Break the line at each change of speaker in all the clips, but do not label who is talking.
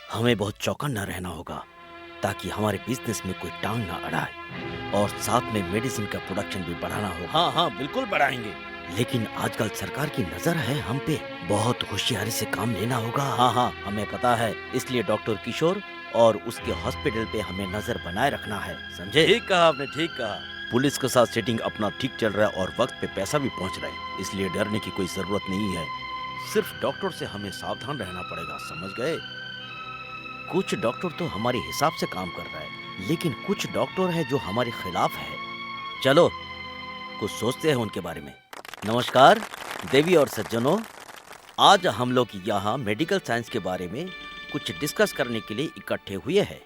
हमें बहुत चौकन्ना रहना होगा ताकि हमारे बिजनेस में कोई टांग ना अड़ाए, और साथ में मेडिसिन का प्रोडक्शन भी बढ़ाना होगा।
हाँ हाँ, बिल्कुल बढ़ाएंगे।
लेकिन आजकल सरकार की नजर है हम पे, बहुत होशियारी से काम लेना होगा।
हाँ हाँ, हमें पता है, इसलिए डॉक्टर किशोर और उसके हॉस्पिटल पे हमें नजर बनाए रखना है, समझे?
ठीक कहा आपने, ठीक कहा।
पुलिस के साथ सेटिंग अपना ठीक चल रहा है और वक्त पे पैसा भी पहुंच रहा है, इसलिए डरने की कोई जरूरत नहीं है। सिर्फ डॉक्टर से हमें सावधान रहना पड़ेगा, समझ गए?
कुछ डॉक्टर तो हमारे हिसाब से काम कर रहा है, लेकिन कुछ डॉक्टर है जो हमारे खिलाफ है। चलो कुछ सोचते हैं उनके बारे में। नमस्कार देवी और सज्जनों, आज हम लोग यहाँ मेडिकल साइंस के बारे में कुछ डिस्कस करने के लिए इकट्ठे हुए हैं,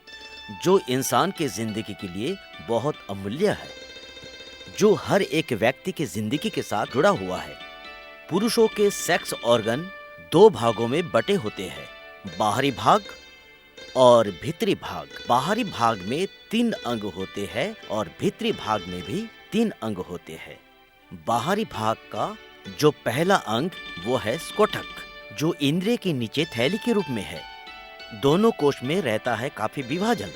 जो इंसान के जिंदगी के लिए बहुत अमूल्य है, जो हर एक व्यक्ति के जिंदगी के साथ जुड़ा हुआ है। पुरुषों के सेक्स ऑर्गन दो भागों में बटे होते हैं, बाहरी भाग और भीतरी भाग। बाहरी भाग में 3 अंग होते हैं और भीतरी भाग में भी 3 अंग होते हैं। बाहरी भाग का जो पहला अंग वो है स्कोटक, जो इंद्रिय के नीचे थैली के रूप में है। दोनों कोश में रहता है काफी विभाजन।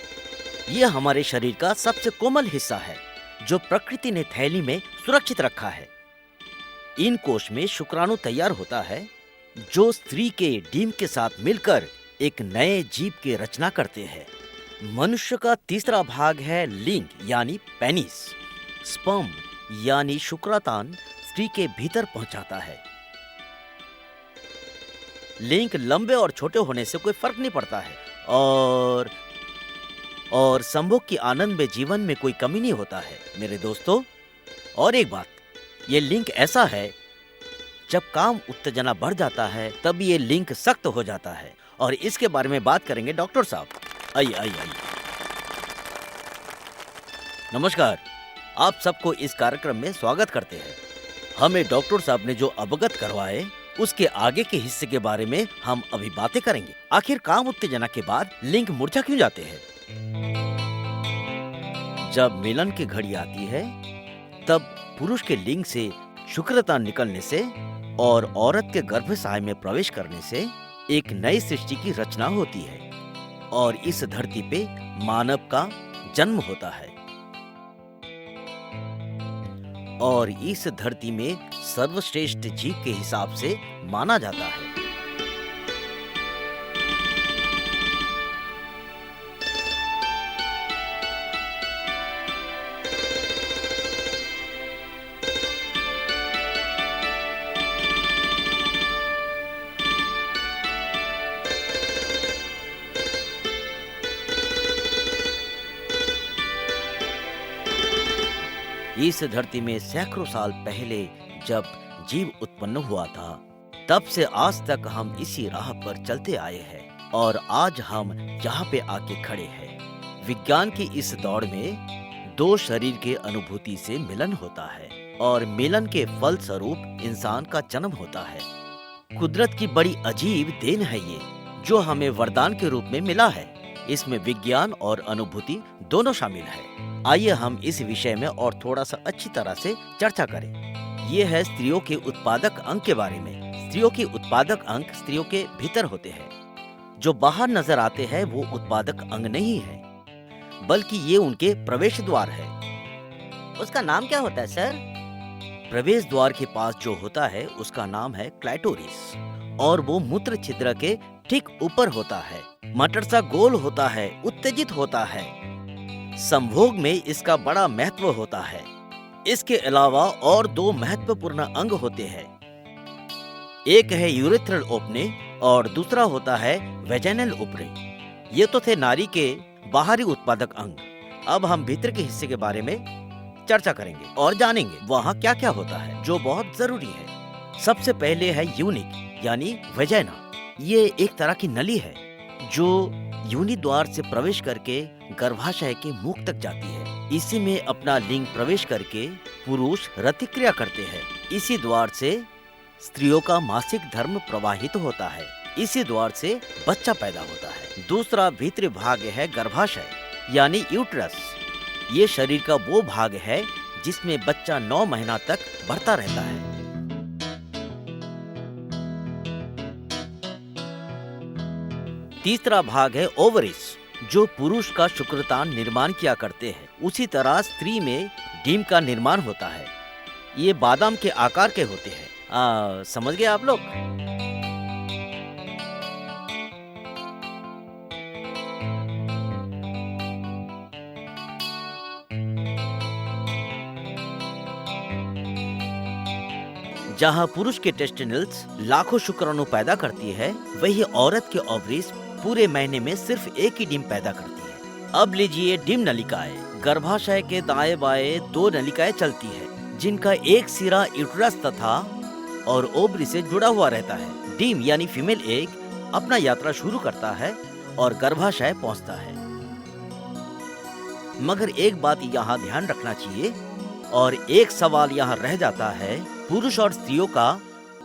यह हमारे शरीर का सबसे कोमल हिस्सा है, जो प्रकृति ने थैली में सुरक्षित रखा है। इन कोश में शुक्राणु तैयार होता है, जो स्त्री के डीम के साथ मिलकर एक नए जीव की रचना करते हैं। मनुष्य का तीसरा भाग है लिंग यानी पेनिस। स्पर्म यानी शुक्रातान स्त्री के भीतर पहुंचाता है। लिंग लंबे और छोटे होने से कोई फर्क नहीं पड़ता है, और संभोग की आनंद में जीवन में कोई कमी नहीं होता है मेरे दोस्तों। और एक बात, ये लिंग ऐसा है, जब काम उत्तेजना बढ़ जाता है तब ये लिंक सख्त हो जाता है, और इसके बारे में बात करेंगे डॉक्टर साहब। आइए आइए आइए। नमस्कार, आप सबको इस कार्यक्रम में स्वागत करते हैं। हमें डॉक्टर साहब ने जो अवगत करवाए उसके आगे के हिस्से के बारे में हम अभी बातें करेंगे। आखिर काम उत्तेजना के बाद लिंग मुरझा क्यों जाते हैं? जब मिलन की घड़ी आती है तब पुरुष के लिंग से शुक्रता निकलने से और औरत के गर्भाशय में प्रवेश करने से एक नई सृष्टि की रचना होती है, और इस धरती पे मानव का जन्म होता है। और इस धरती में सर्वश्रेष्ठ जीव के हिसाब से माना जाता है। इस धरती में सैकड़ों साल पहले जब जीव उत्पन्न हुआ था, तब से आज तक हम इसी राह पर चलते आए हैं। और आज हम यहाँ पे आके खड़े हैं। विज्ञान की इस दौड़ में दो शरीर के अनुभूति से मिलन होता है और मिलन के फल स्वरूप इंसान का जन्म होता है। कुदरत की बड़ी अजीब देन है ये, जो हमें वरदान के रूप में मिला है। इसमें विज्ञान और अनुभूति दोनों शामिल है। आइए हम इस विषय में और थोड़ा सा अच्छी तरह से चर्चा करें। ये है स्त्रियों के उत्पादक अंग के बारे में। स्त्रियों के उत्पादक अंग स्त्रियों के भीतर होते हैं। जो बाहर नजर आते हैं वो उत्पादक अंग नहीं है, बल्कि ये उनके प्रवेश द्वार है।
उसका नाम क्या होता है सर?
प्रवेश द्वार के पास जो होता है उसका नाम है क्लाइटोरिस, और वो मूत्र छिद्र के ठीक ऊपर होता है। मटर सा गोल होता है, उत्तेजित होता है। संभोग में इसका बड़ा महत्व होता है। इसके अलावा और दो महत्वपूर्ण अंग होते हैं। एक है यूरेथ्रल ओपनिंग और दूसरा होता है वेजाइनल ओपनिंग। ये तो थे नारी के बाहरी उत्पादक अंग। अब हम भीतर के हिस्से के बारे में चर्चा करेंगे और जानेंगे वहाँ क्या क्या होता है, जो बहुत जरूरी है। सबसे पहले है यूनिक यानी वेजाइना। ये एक तरह की नली है जो योनि द्वार से प्रवेश करके गर्भाशय के मुख तक जाती है। इसी में अपना लिंग प्रवेश करके पुरुष रतिक्रिया करते हैं। इसी द्वार से स्त्रियों का मासिक धर्म प्रवाहित होता है। इसी द्वार से बच्चा पैदा होता है। दूसरा भीतरी भाग है गर्भाशय यानी यूट्रस। ये शरीर का वो भाग है जिसमें बच्चा 9 महीना तक बढ़ता रहता है। तीसरा भाग है ओवरिस, जो पुरुष का शुक्रतान निर्माण किया करते हैं। उसी तरह स्त्री में डिम का निर्माण होता है। ये बादाम के आकार के होते हैं। समझ गए आप लोग? जहाँ पुरुष के टेस्टिकल्स लाखों शुक्राणु पैदा करती है, वही औरत के ओवरीज पूरे महीने में सिर्फ एक ही डिम पैदा करती है। अब लीजिए डिम नलिकाएं। गर्भाशय के दाएं बाएं 2 नलिकाएं चलती है, जिनका एक सिरा यूट्रस तथा और ओवरी से जुड़ा हुआ रहता है। डिम यानी फीमेल एग अपना यात्रा शुरू करता है और गर्भाशय पहुंचता है। मगर एक बात यहाँ ध्यान रखना चाहिए और एक सवाल यहाँ रह जाता है, पुरुष और स्त्रियों का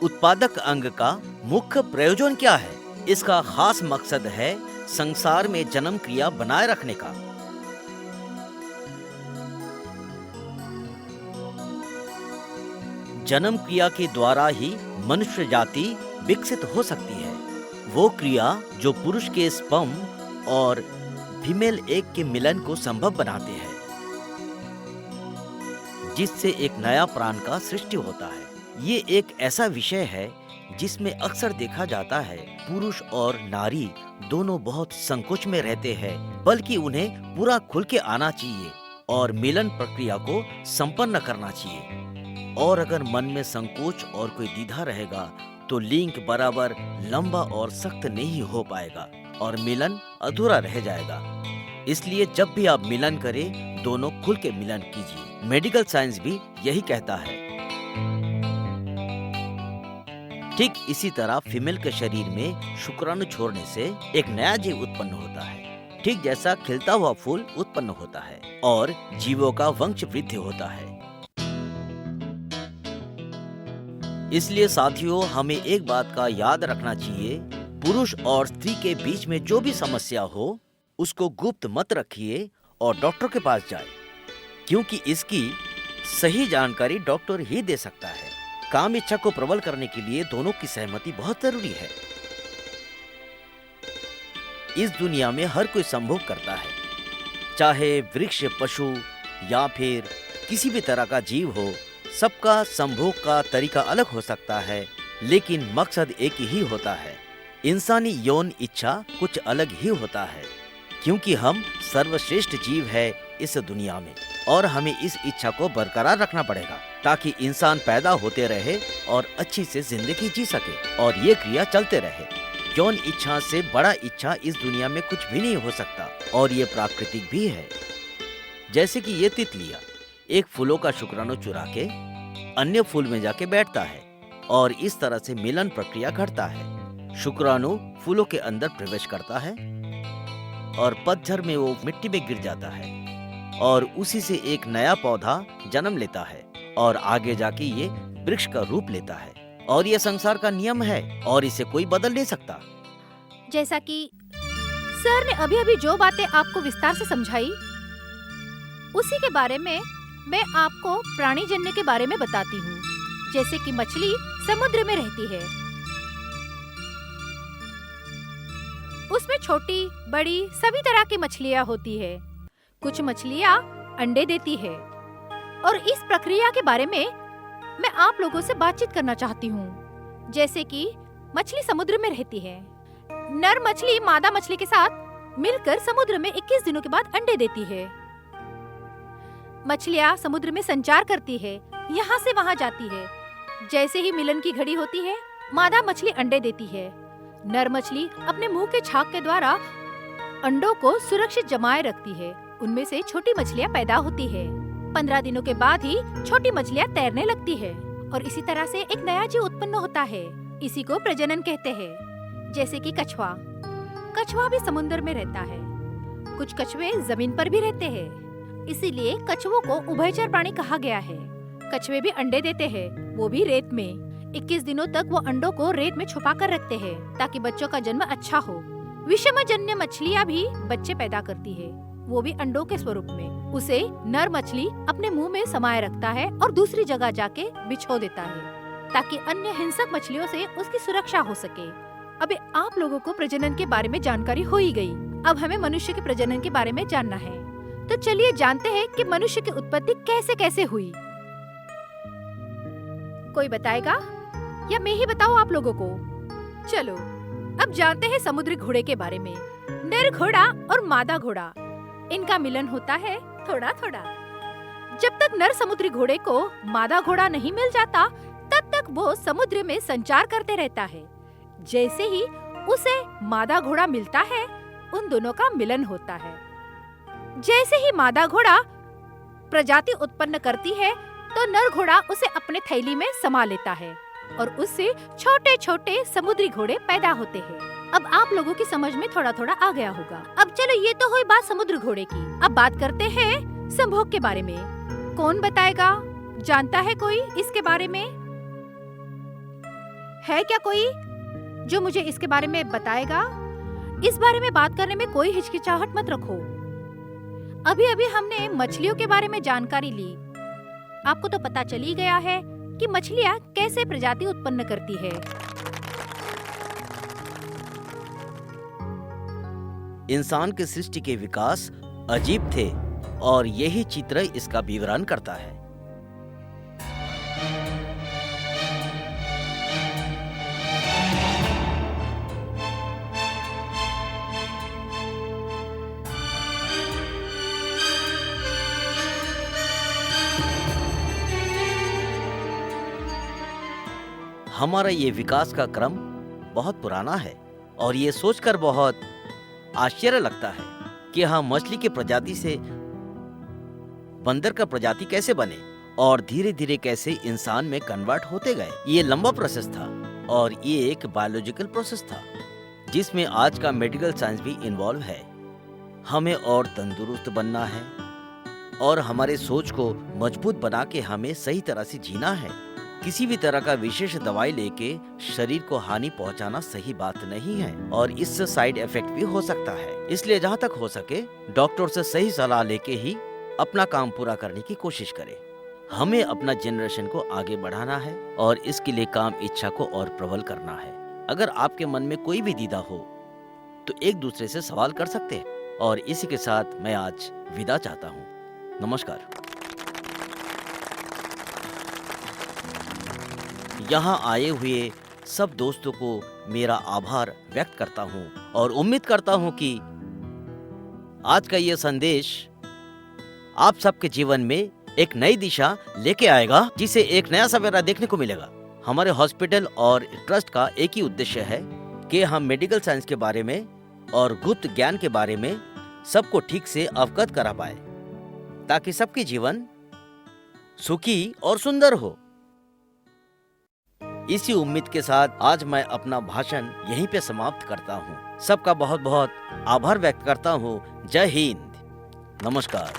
उत्पादक अंग का मुख्य प्रयोजन क्या है? इसका खास मकसद है संसार में जन्म क्रिया बनाए रखने का। जन्म क्रिया के द्वारा ही मनुष्य जाति विकसित हो सकती है। वो क्रिया जो पुरुष के स्पर्म और फीमेल एग के मिलन को संभव बनाते हैं, जिससे एक नया प्राण का सृष्टि होता है। ये एक ऐसा विषय है जिसमें अक्सर देखा जाता है पुरुष और नारी दोनों बहुत संकोच में रहते हैं, बल्कि उन्हें पूरा खुल के आना चाहिए और मिलन प्रक्रिया को संपन्न करना चाहिए। और अगर मन में संकोच और कोई द्विधा रहेगा तो लिंक बराबर लंबा और सख्त नहीं हो पाएगा और मिलन अधूरा रह जाएगा। इसलिए जब भी आप मिलन करें, दोनों खुल के मिलन कीजिए। मेडिकल साइंस भी यही कहता है। ठीक इसी तरह फीमेल के शरीर में शुक्राणु छोड़ने से एक नया जीव उत्पन्न होता है, ठीक जैसा खिलता हुआ फूल उत्पन्न होता है और जीवों का वंश वृद्धि होता है। इसलिए साथियों, हमें एक बात का याद रखना चाहिए, पुरुष और स्त्री के बीच में जो भी समस्या हो उसको गुप्त मत रखिए और डॉक्टर के पास जाए, क्योंकि इसकी सही जानकारी डॉक्टर ही दे सकता है। काम इच्छा को प्रबल करने के लिए दोनों की सहमति बहुत जरूरी है। इस दुनिया में हर कोई संभोग करता है, चाहे वृक्ष, पशु या फिर किसी भी तरह का जीव हो। सबका संभोग का तरीका अलग हो सकता है, लेकिन मकसद एक ही होता है। इंसानी यौन इच्छा कुछ अलग ही होता है, क्योंकि हम सर्वश्रेष्ठ जीव है इस दुनिया में और हमें इस इच्छा को बरकरार रखना पड़ेगा ताकि इंसान पैदा होते रहे और अच्छी से जिंदगी जी सके और ये क्रिया चलते रहे। यौन इच्छा से बड़ा इच्छा इस दुनिया में कुछ भी नहीं हो सकता और ये प्राकृतिक भी है। जैसे कि ये तितलियां एक फूलों का शुक्राणु चुरा के अन्य फूल में जाके बैठता है और इस तरह से मिलन प्रक्रिया घटता है। शुक्राणु फूलों के अंदर प्रवेश करता है और पतझड़ में वो मिट्टी में गिर जाता है और उसी से एक नया पौधा जन्म लेता है और आगे जाके ये वृक्ष का रूप लेता है और ये संसार का नियम है और इसे कोई बदल नहीं सकता।
जैसा कि सर ने अभी अभी जो बातें आपको विस्तार से समझाई, उसी के बारे में मैं आपको प्राणी जन्य के बारे में बताती हूँ। जैसे कि मछली समुद्र में रहती है, उसमें छोटी बड़ी सभी तरह की मछलियाँ होती है। कुछ मछलियाँ अंडे देती है और इस प्रक्रिया के बारे में मैं आप लोगों से बातचीत करना चाहती हूँ। जैसे कि मछली समुद्र में रहती है, नर मछली मादा मछली के साथ मिलकर समुद्र में 21 दिनों के बाद अंडे देती है। मछलियाँ समुद्र में संचार करती है, यहाँ से वहाँ जाती है। जैसे ही मिलन की घड़ी होती है, मादा मछली अंडे देती है। नर मछली अपने मुंह के छाक के द्वारा अंडों को सुरक्षित जमाए रखती है। उनमें से छोटी मछलियाँ पैदा होती है। 15 दिनों के बाद ही छोटी मछलियाँ तैरने लगती है और इसी तरह से एक नया जीव उत्पन्न होता है। इसी को प्रजनन कहते हैं। जैसे कि कछुआ भी समुद्र में रहता है। कुछ कछुए जमीन पर भी रहते हैं, इसीलिए कछुओं को उभयचर प्राणी कहा गया है। कछुए भी अंडे देते हैं, वो भी रेत में। 21 दिनों तक वो अंडों को रेत में छुपा कर रखते हैं ताकि बच्चों का जन्म अच्छा हो। विषमजन्य मछलियाँ भी बच्चे पैदा करती है, वो भी अंडों के स्वरूप में। उसे नर मछली अपने मुंह में समाये रखता है और दूसरी जगह जाके बिछो देता है ताकि अन्य हिंसक मछलियों से उसकी सुरक्षा हो सके। अब आप लोगों को प्रजनन के बारे में जानकारी हो ही गई। अब हमें मनुष्य के प्रजनन के बारे में जानना है। तो चलिए जानते हैं कि मनुष्य की उत्पत्ति कैसे कैसे हुई। कोई बताएगा या मैं ही बताऊं आप लोगों को? चलो अब जानते हैं समुद्री घोड़े के बारे में। नर घोड़ा और मादा घोड़ा, इनका मिलन होता है थोड़ा थोड़ा। जब तक नर समुद्री घोड़े को मादा घोड़ा नहीं मिल जाता, तब तक वो समुद्र में संचार करते रहता है। जैसे ही उसे मादा घोड़ा मिलता है, उन दोनों का मिलन होता है। जैसे ही मादा घोड़ा प्रजाति उत्पन्न करती है, तो नर घोड़ा उसे अपने थैली में समा लेता है और उससे छोटे छोटे समुद्री घोड़े पैदा होते हैं। अब आप लोगों की समझ में थोड़ा थोड़ा आ गया होगा। अब चलो ये तो हुई बात समुद्र घोड़े की। अब बात करते हैं संभोग के बारे में। कौन बताएगा? जानता है कोई इसके बारे में? है क्या कोई जो मुझे इसके बारे में बताएगा? इस बारे में बात करने में कोई हिचकिचाहट मत रखो। अभी अभी हमने मछलियों के बारे में जानकारी ली। आपको तो पता चल ही गया है कि मछलियाँ कैसे प्रजाति उत्पन्न करती है।
इंसान के सृष्टि के विकास अजीब थे और यही चित्र इसका विवरण करता है। हमारा ये विकास का क्रम बहुत पुराना है और ये सोचकर बहुत आश्चर्य लगता है कि हम मछली की प्रजाति से बंदर का प्रजाति कैसे बने और धीरे धीरे कैसे इंसान में कन्वर्ट होते गए। ये लंबा प्रोसेस था और ये एक बायोलॉजिकल प्रोसेस था जिसमें आज का मेडिकल साइंस भी इन्वॉल्व है। हमें और तंदुरुस्त बनना है और हमारे सोच को मजबूत बना के हमें सही तरह से जीना है। किसी भी तरह का विशेष दवाई लेके शरीर को हानि पहुंचाना सही बात नहीं है और इससे साइड इफेक्ट भी हो सकता है। इसलिए जहाँ तक हो सके डॉक्टर से सही सलाह लेके ही अपना काम पूरा करने की कोशिश करें। हमें अपना जनरेशन को आगे बढ़ाना है और इसके लिए काम इच्छा को और प्रबल करना है। अगर आपके मन में कोई भी द्विधा हो तो एक दूसरे से सवाल कर सकते हैं। और इसी के साथ मैं आज विदा चाहता हूँ। नमस्कार। यहाँ आए हुए सब दोस्तों को मेरा आभार व्यक्त करता हूँ और उम्मीद करता हूँ कि आज का ये संदेश आप सबके जीवन में एक नई दिशा लेके आएगा, जिसे एक नया सवेरा देखने को मिलेगा। हमारे हॉस्पिटल और ट्रस्ट का एक ही उद्देश्य है कि हम मेडिकल साइंस के बारे में और गुप्त ज्ञान के बारे में सबको ठीक से अवगत करा पाए ताकि सबके जीवन सुखी और सुंदर हो। इसी उम्मीद के साथ आज मैं अपना भाषण यहीं पे समाप्त करता हूँ। सबका बहुत बहुत आभार व्यक्त करता हूँ। जय हिंद, नमस्कार।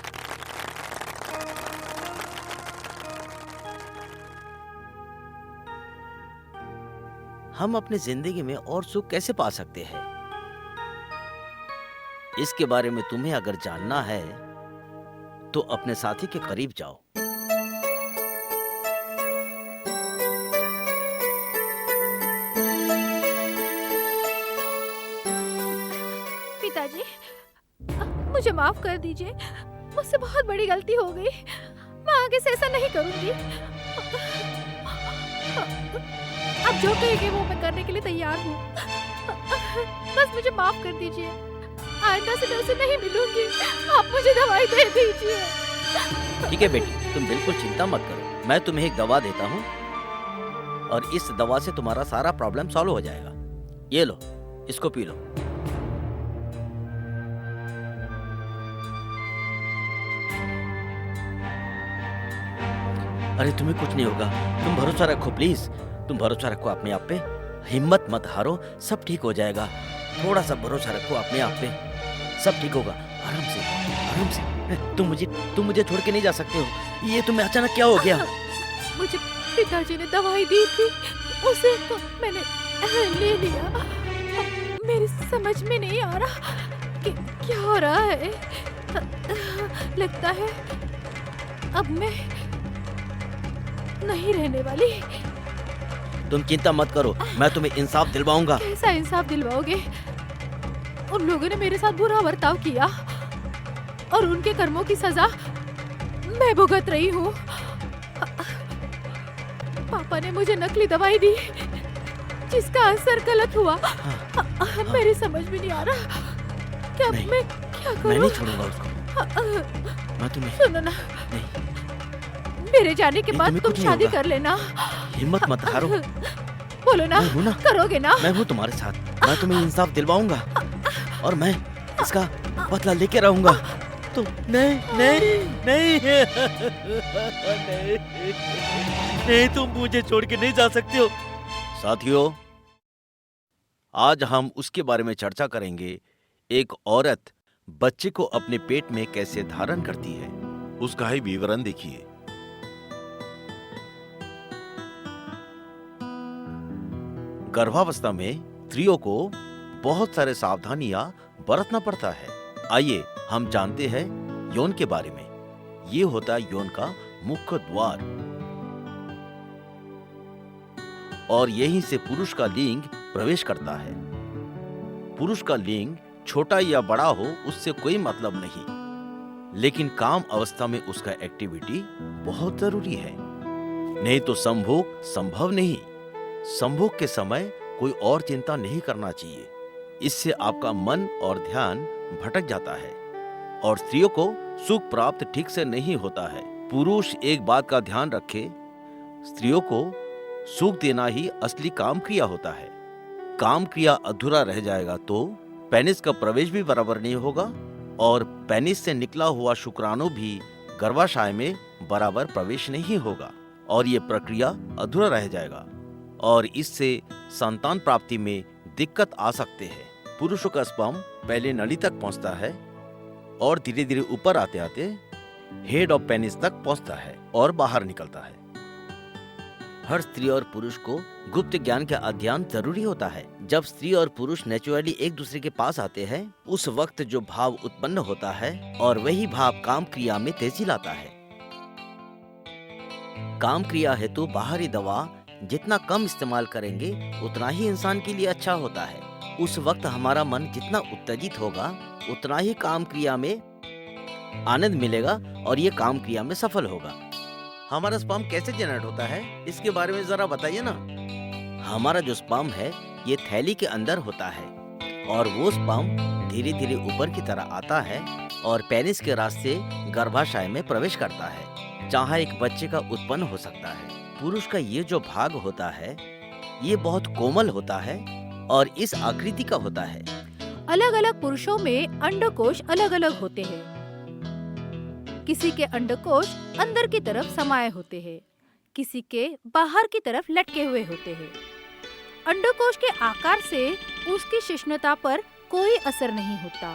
हम अपनी जिंदगी में और सुख कैसे पा सकते हैं, इसके बारे में तुम्हें अगर जानना है तो अपने साथी के करीब जाओ।
पिताजी, मुझे माफ कर दीजिए। मुझसे बहुत बड़ी गलती हो गई। मैं आगे से ऐसा नहीं करूंगी। आप जो कहेंगे वो मैं करने के लिए तैयार हूँ। बस मुझे माफ कर दीजिए। आइंदा से मैं उसे नहीं मिलूंगी। आप मुझे दवाई दे दीजिए।
ठीक है बेटी, तुम बिल्कुल चिंता मत करो। मैं तुम्हें एक दवा देता हूँ और इस दवा से तुम्हारा सारा प्रॉब्लम सॉल्व हो जाएगा। ये लो, इसको पी लो। अरे तुम्हें कुछ नहीं होगा, तुम भरोसा रखो, प्लीज तुम भरोसा रखो अपने आप पे। हिम्मत मत हारो, सब ठीक हो जाएगा। थोड़ा सा भरोसा रखो अपने आप पे, सब ठीक होगा। आराम से, आराम से। तुम मुझे छोड़ के नहीं जा सकते हो। ये तुम्हें अचानक क्या हो गया?
मुझे पिताजी ने दवाई दी थी, उसे तो मैंने ले लिया। मेरी समझ में नहीं आ रहा कि क्या हो रहा है। लगता है अब मैं नहीं रहने वाली।
तुम चिंता मत करो, मैं तुम्हें इंसाफ दिलवाऊंगा।
कैसा इंसाफ दिलवाओगे? उन लोगों ने मेरे साथ बुरा बर्ताव किया और उनके कर्मों की सजा मैं भुगत रही हूँ। पापा ने मुझे नकली दवाई दी जिसका असर गलत हुआ। मेरी समझ में नहीं आ रहा कि अब मैं क्या करूं?
मैं नहीं छोड़ूंगा उसको। मैं तुम्हें
सुनो ना,
नहीं,
मेरे जाने के बाद
तुम्हें
तुम
कुछ नहीं
शादी
होगा।
कर लेना।
हिम्मत मत हारो।
बोलो ना,
मैं हूं ना,
करोगे ना?
मैं हूँ तुम्हारे साथ। मैं तुम्हें इंसाफ दिलवाऊंगा और मैं इसका बदला लेके रहूंगा। तो नहीं नहीं नहीं नहीं, नहीं, तुम मुझे छोड़ के नहीं जा सकते हो। साथियों, आज हम उसके बारे में चर्चा करेंगे, एक औरत बच्चे को अपने पेट में कैसे धारण करती है। उसका ही विवरण देखिए। गर्भावस्था में स्त्रियों को बहुत सारे सावधानियां बरतना पड़ता है। आइए हम जानते हैं यौन के बारे में। ये होता है यौन का मुख्य द्वार और यहीं से पुरुष का लिंग प्रवेश करता है। पुरुष का लिंग छोटा या बड़ा हो उससे कोई मतलब नहीं, लेकिन काम अवस्था में उसका एक्टिविटी बहुत जरूरी है, नहीं तो संभोग संभव नहीं। संभोग के समय कोई और चिंता नहीं करना चाहिए, इससे आपका मन और ध्यान भटक जाता है और स्त्रियों को सुख प्राप्त ठीक से नहीं होता है। पुरुष एक बात का ध्यान रखे, स्त्रियों को सुख देना ही असली काम क्रिया होता है। काम क्रिया अधूरा रह जाएगा तो पेनिस का प्रवेश भी बराबर नहीं होगा और पेनिस से निकला हुआ शुक्राणु भी गर्भाशय में बराबर प्रवेश नहीं होगा और ये प्रक्रिया अधूरा रह जाएगा और इससे संतान प्राप्ति में दिक्कत आ सकते हैं। पुरुषों का स्पर्म पहले नली तक पहुंचता है और धीरे धीरे ऊपर आते आते हेड ऑफ पेनिस तक पहुंचता है और बाहर निकलता है। हर स्त्री और पुरुष को गुप्त ज्ञान का अध्ययन जरूरी होता है। जब स्त्री और पुरुष नेचुरली एक दूसरे के पास आते हैं, उस वक्त जो भाव उत्पन्न होता है और वही भाव काम क्रिया में तेजी लाता है। काम क्रिया हेतु बाहरी दवा जितना कम इस्तेमाल करेंगे उतना ही इंसान के लिए अच्छा होता है। उस वक्त हमारा मन जितना उत्तेजित होगा उतना ही काम क्रिया में आनंद मिलेगा और ये काम क्रिया में सफल होगा। हमारा स्पर्म कैसे जनरेट होता है इसके बारे में जरा बताइए ना। हमारा जो स्पर्म है ये थैली के अंदर होता है और वो स्पर्म धीरे धीरे ऊपर की तरह आता है और पेनिस के रास्ते गर्भाशय में प्रवेश करता है, जहाँ एक बच्चे का उत्पन्न हो सकता है। पुरुष का ये जो भाग होता है ये बहुत कोमल होता है और इस आकृति का होता है।
अलग अलग पुरुषों में अंडकोश अलग अलग होते हैं। किसी के अंडकोश अंदर की तरफ समाये होते हैं, किसी के बाहर की तरफ लटके हुए होते हैं। अंडकोश के आकार से उसकी शिश्नता पर कोई असर नहीं होता।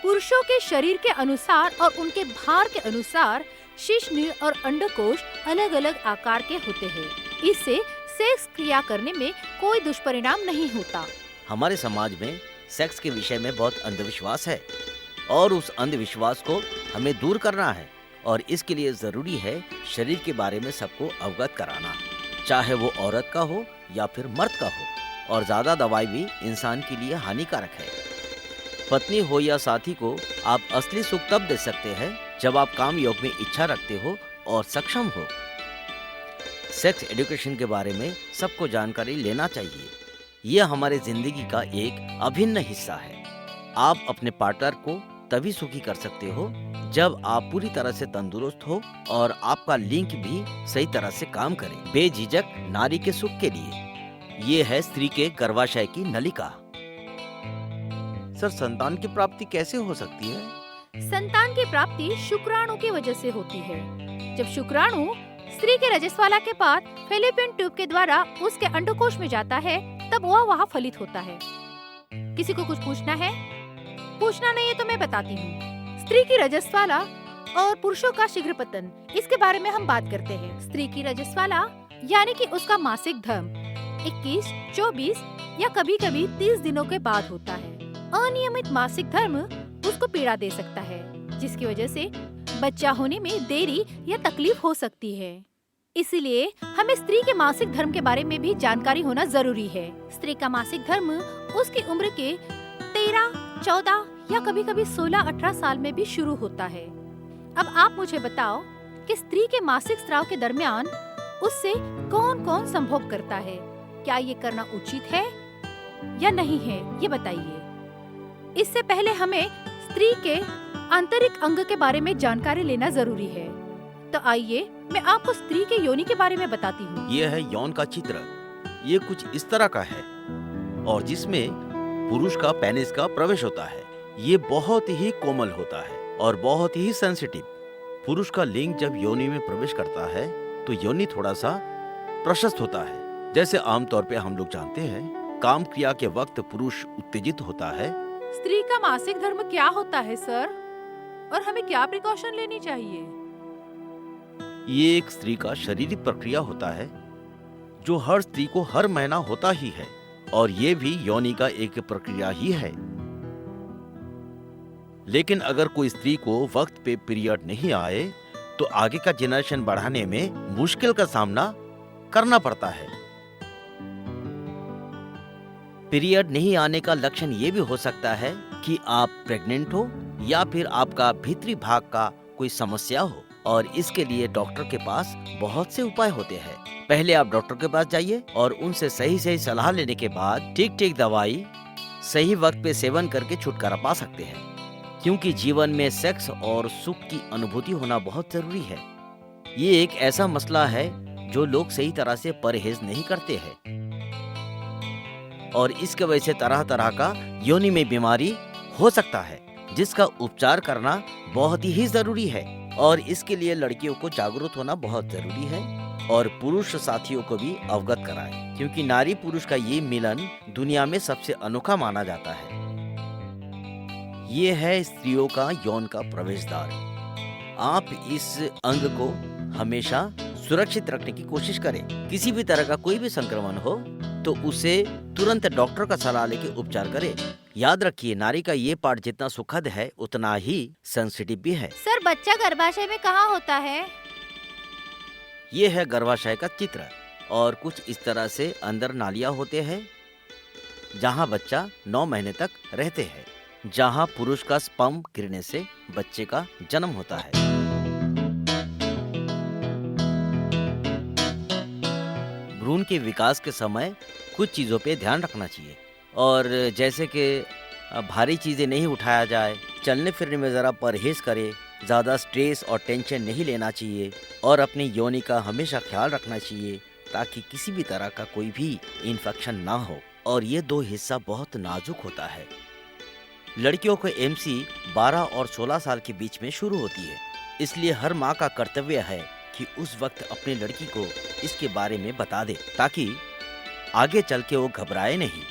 पुरुषों के शरीर के अनुसार और उनके भार के अनुसार शिश्न और अंडकोश अलग अलग आकार के होते हैं। इससे सेक्स क्रिया करने में कोई दुष्परिणाम नहीं होता।
हमारे समाज में सेक्स के विषय में बहुत अंधविश्वास है और उस अंधविश्वास को हमें दूर करना है, और इसके लिए जरूरी है शरीर के बारे में सबको अवगत कराना, चाहे वो औरत का हो या फिर मर्द का हो। और ज्यादा दवाई भी इंसान के लिए हानिकारक है। पत्नी हो या साथी को आप असली सुख तब दे सकते हैं जब आप काम योग में इच्छा रखते हो और सक्षम हो। सेक्स एजुकेशन के बारे में सबको जानकारी लेना चाहिए। यह हमारे जिंदगी का एक अभिन्न हिस्सा है। आप अपने पार्टनर को तभी सुखी कर सकते हो जब आप पूरी तरह से तंदुरुस्त हो और आपका लिंक भी सही तरह से काम करे, बेझिझक नारी के सुख के लिए। ये है स्त्री के गर्भाशय की नलिका।
सर, संतान की प्राप्ति कैसे हो सकती है?
संतान की प्राप्ति शुक्राणु की वजह से होती है। जब शुक्राणु स्त्री के रजस्वाला के पास फेलोपियन ट्यूब के द्वारा उसके अंडकोश में जाता है, तब वह वहाँ फलित होता है। किसी को कुछ पूछना है? पूछना नहीं है तो मैं बताती हूँ। स्त्री की रजस्वाला और पुरुषों का शीघ्र पतन, इसके बारे में हम बात करते हैं। स्त्री की रजस्वाला यानी कि उसका मासिक धर्म 21, 24 या कभी-कभी 30 दिनों के बाद होता है। अनियमित मासिक धर्म उसको पीड़ा दे सकता है, जिसकी वजह से बच्चा होने में देरी या तकलीफ हो सकती है। इसलिए हमें स्त्री के मासिक धर्म के बारे में भी जानकारी होना जरूरी है। स्त्री का मासिक धर्म उसकी उम्र के 13, 14 या कभी-कभी 16-18 साल में भी शुरू होता है। अब आप मुझे बताओ कि स्त्री के मासिक स्राव के दरमियान उससे कौन-कौन संभोग करता है? क्या ये करना उचित है या नहीं है, ये बताइए। इससे पहले हमें स्त्री के आंतरिक अंग के बारे में जानकारी लेना जरूरी है। तो आइए मैं आपको स्त्री के योनि के बारे में बताती हूँ।
ये है यौन का चित्र। ये कुछ इस तरह का है और जिसमें पुरुष का पेनिस का प्रवेश होता है। ये बहुत ही कोमल होता है और बहुत ही सेंसिटिव। पुरुष का लिंग जब योनि में प्रवेश करता है तो योनि थोड़ा सा प्रशस्त होता है। जैसे आमतौर पे हम लोग जानते हैं, काम क्रिया के वक्त पुरुष उत्तेजित होता है।
स्त्री का मासिक धर्म क्या होता है सर, और हमें क्या प्रिकॉशन लेनी चाहिए?
ये एक स्त्री का शारीरिक प्रक्रिया होता है जो हर स्त्री को हर महीना होता ही है, और ये भी योनि का एक प्रक्रिया ही है। लेकिन अगर कोई स्त्री को वक्त पे पीरियड नहीं आए तो आगे का जनरेशन बढ़ाने में मुश्किल का सामना करना पड़ता है।
पीरियड नहीं आने का लक्षण ये भी हो सकता है कि आप प्रेग्नेंट हो या फिर आपका भीतरी भाग का कोई समस्या हो, और इसके लिए डॉक्टर के पास बहुत से उपाय होते हैं। पहले आप डॉक्टर के पास जाइए और उनसे सही सलाह लेने के बाद ठीक दवाई सही वक्त पे सेवन करके छुटकारा पा सकते हैं। क्योंकि जीवन में सेक्स और सुख की अनुभूति होना बहुत जरूरी है। ये एक ऐसा मसला है जो लोग सही तरह से परहेज नहीं करते हैं, और इसके वजह से तरह तरह का योनि में बीमारी हो सकता है, जिसका उपचार करना बहुत ही जरूरी है। और इसके लिए लड़कियों को जागरूक होना बहुत जरूरी है और पुरुष साथियों को भी अवगत कराएं, क्योंकि नारी पुरुष का ये मिलन दुनिया में सबसे अनोखा माना जाता है। ये है स्त्रियों का यौन का प्रवेश द्वार। आप इस अंग को हमेशा सुरक्षित रखने की कोशिश करें। किसी भी तरह का कोई भी संक्रमण हो तो उसे तुरंत डॉक्टर का सलाह लेके उपचार करें। याद रखिए, नारी का ये पार्ट जितना सुखद है उतना ही सेंसिटिव भी है।
सर, बच्चा गर्भाशय में कहाँ होता है?
ये है गर्भाशय का चित्र, और कुछ इस तरह से अंदर नालियां होते हैं जहाँ बच्चा 9 महीने तक रहते हैं, जहाँ पुरुष का स्पर्म गिरने से बच्चे का जन्म होता है। भ्रूण के विकास के समय कुछ चीज़ों पे ध्यान रखना चाहिए, और जैसे कि भारी चीज़ें नहीं उठाया जाए, चलने फिरने में ज़रा परहेज करें, ज़्यादा स्ट्रेस और टेंशन नहीं लेना चाहिए, और अपनी योनि का हमेशा ख्याल रखना चाहिए ताकि किसी भी तरह का कोई भी इन्फेक्शन ना हो। और ये 2 हिस्सा बहुत नाजुक होता है। लड़कियों को एमसी 12 और 16 साल के बीच में शुरू होती है, इसलिए हर माँ का कर्तव्य है
कि उस वक्त अपनी लड़की को इसके बारे में बता दे, ताकि आगे चल के वो घबराए नहीं।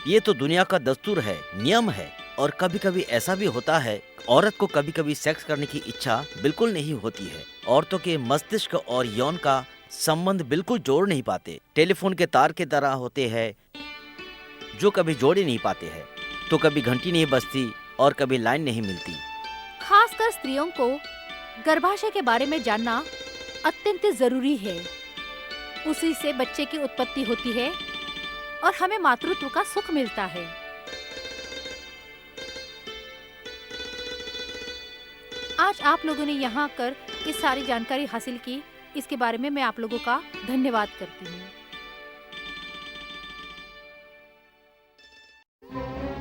ये तो दुनिया का दस्तूर है, नियम है। और कभी कभी ऐसा भी होता है, औरत को कभी कभी सेक्स करने की इच्छा बिल्कुल नहीं होती है। औरतों के मस्तिष्क और यौन का संबंध बिल्कुल जोड़ नहीं पाते, टेलीफोन के तार के तरह होते हैं जो कभी जोड़ ही नहीं पाते हैं। तो कभी घंटी नहीं बजती और कभी लाइन नहीं मिलती।
खासकर स्त्रियों को गर्भाशय के बारे में जानना अत्यंत जरूरी है। उसी से बच्चे की उत्पत्ति होती है और हमें मातृत्व का सुख मिलता है। आज आप लोगों ने यहाँ आकर इस सारी जानकारी हासिल की, इसके बारे में मैं आप लोगों का धन्यवाद करती हूँ।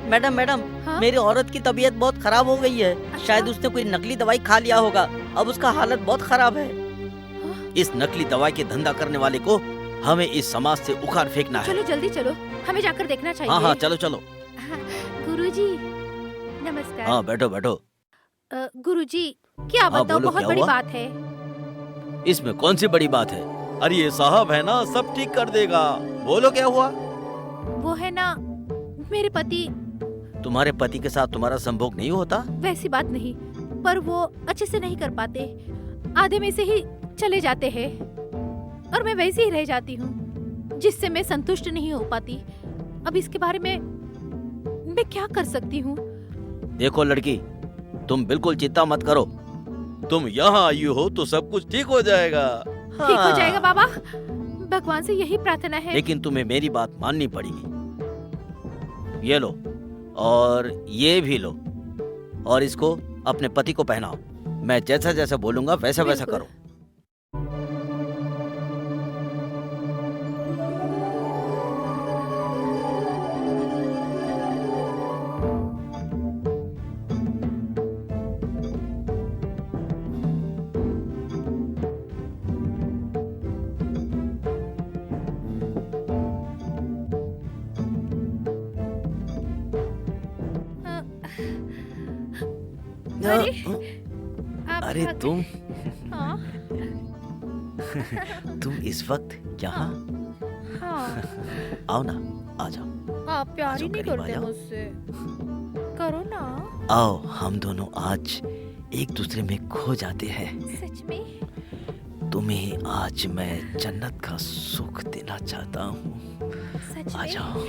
मैडम मैडम,
हाँ?
मेरी औरत की तबीयत बहुत खराब हो गई है।
अच्छा?
शायद उसने कोई नकली दवाई खा लिया होगा, अब उसका हालत बहुत खराब है।
इस नकली दवाई के धंधा करने वाले को हमें इस समाज से उखाड़ फेंकना है।
चलो जल्दी चलो, हमें जाकर देखना चाहिए।
हाँ हाँ, चलो चलो।
गुरुजी, नमस्कार।
हाँ, बैठो बैठो।
गुरुजी, क्या
हाँ,
बताओ,
बोलो,
बहुत
क्या
बड़ी
हुआ?
बात है।
इसमें कौन सी बड़ी बात है? अरे ये साहब है ना, सब ठीक कर देगा। बोलो क्या हुआ?
वो है ना, मेरे पति।
तुम्हारे पति के साथ तुम्हारा संभोग नहीं होता?
वैसी बात नहीं, पर वो अच्छे से नहीं कर पाते, आधे में से ही चले जाते हैं और मैं वैसे ही रह जाती हूँ, जिससे मैं संतुष्ट नहीं हो पाती। अब इसके बारे में मैं क्या कर सकती हूँ?
देखो लड़की, तुम बिल्कुल चिंता मत करो। तुम यहाँ आई हो तो सब कुछ ठीक हो जाएगा।
ठीक हो जाएगा बाबा, भगवान से यही प्रार्थना है।
लेकिन तुम्हें मेरी बात माननी पड़ेगी। ये लो और ये भी लो, और इसको अपने पति को पहनाओ। मैं जैसा जैसा बोलूंगा वैसा वैसा
बिल्कुल।
करो।
अरे, आप
अरे
थक-
तुम
हाँ,
तुम इस वक्त यहाँ?
हाँ,
आओ ना, आ जाओ।
आप प्यार ही
आजो,
नहीं
करीब आ
करते
जाओ।
मुझसे। करो ना।
आओ, हम दोनों आज एक दूसरे में खो जाते हैं।
सच में?
तुम्हें आज मैं जन्नत का सुख देना चाहता हूँ।
सच
आ
में?
जाओ,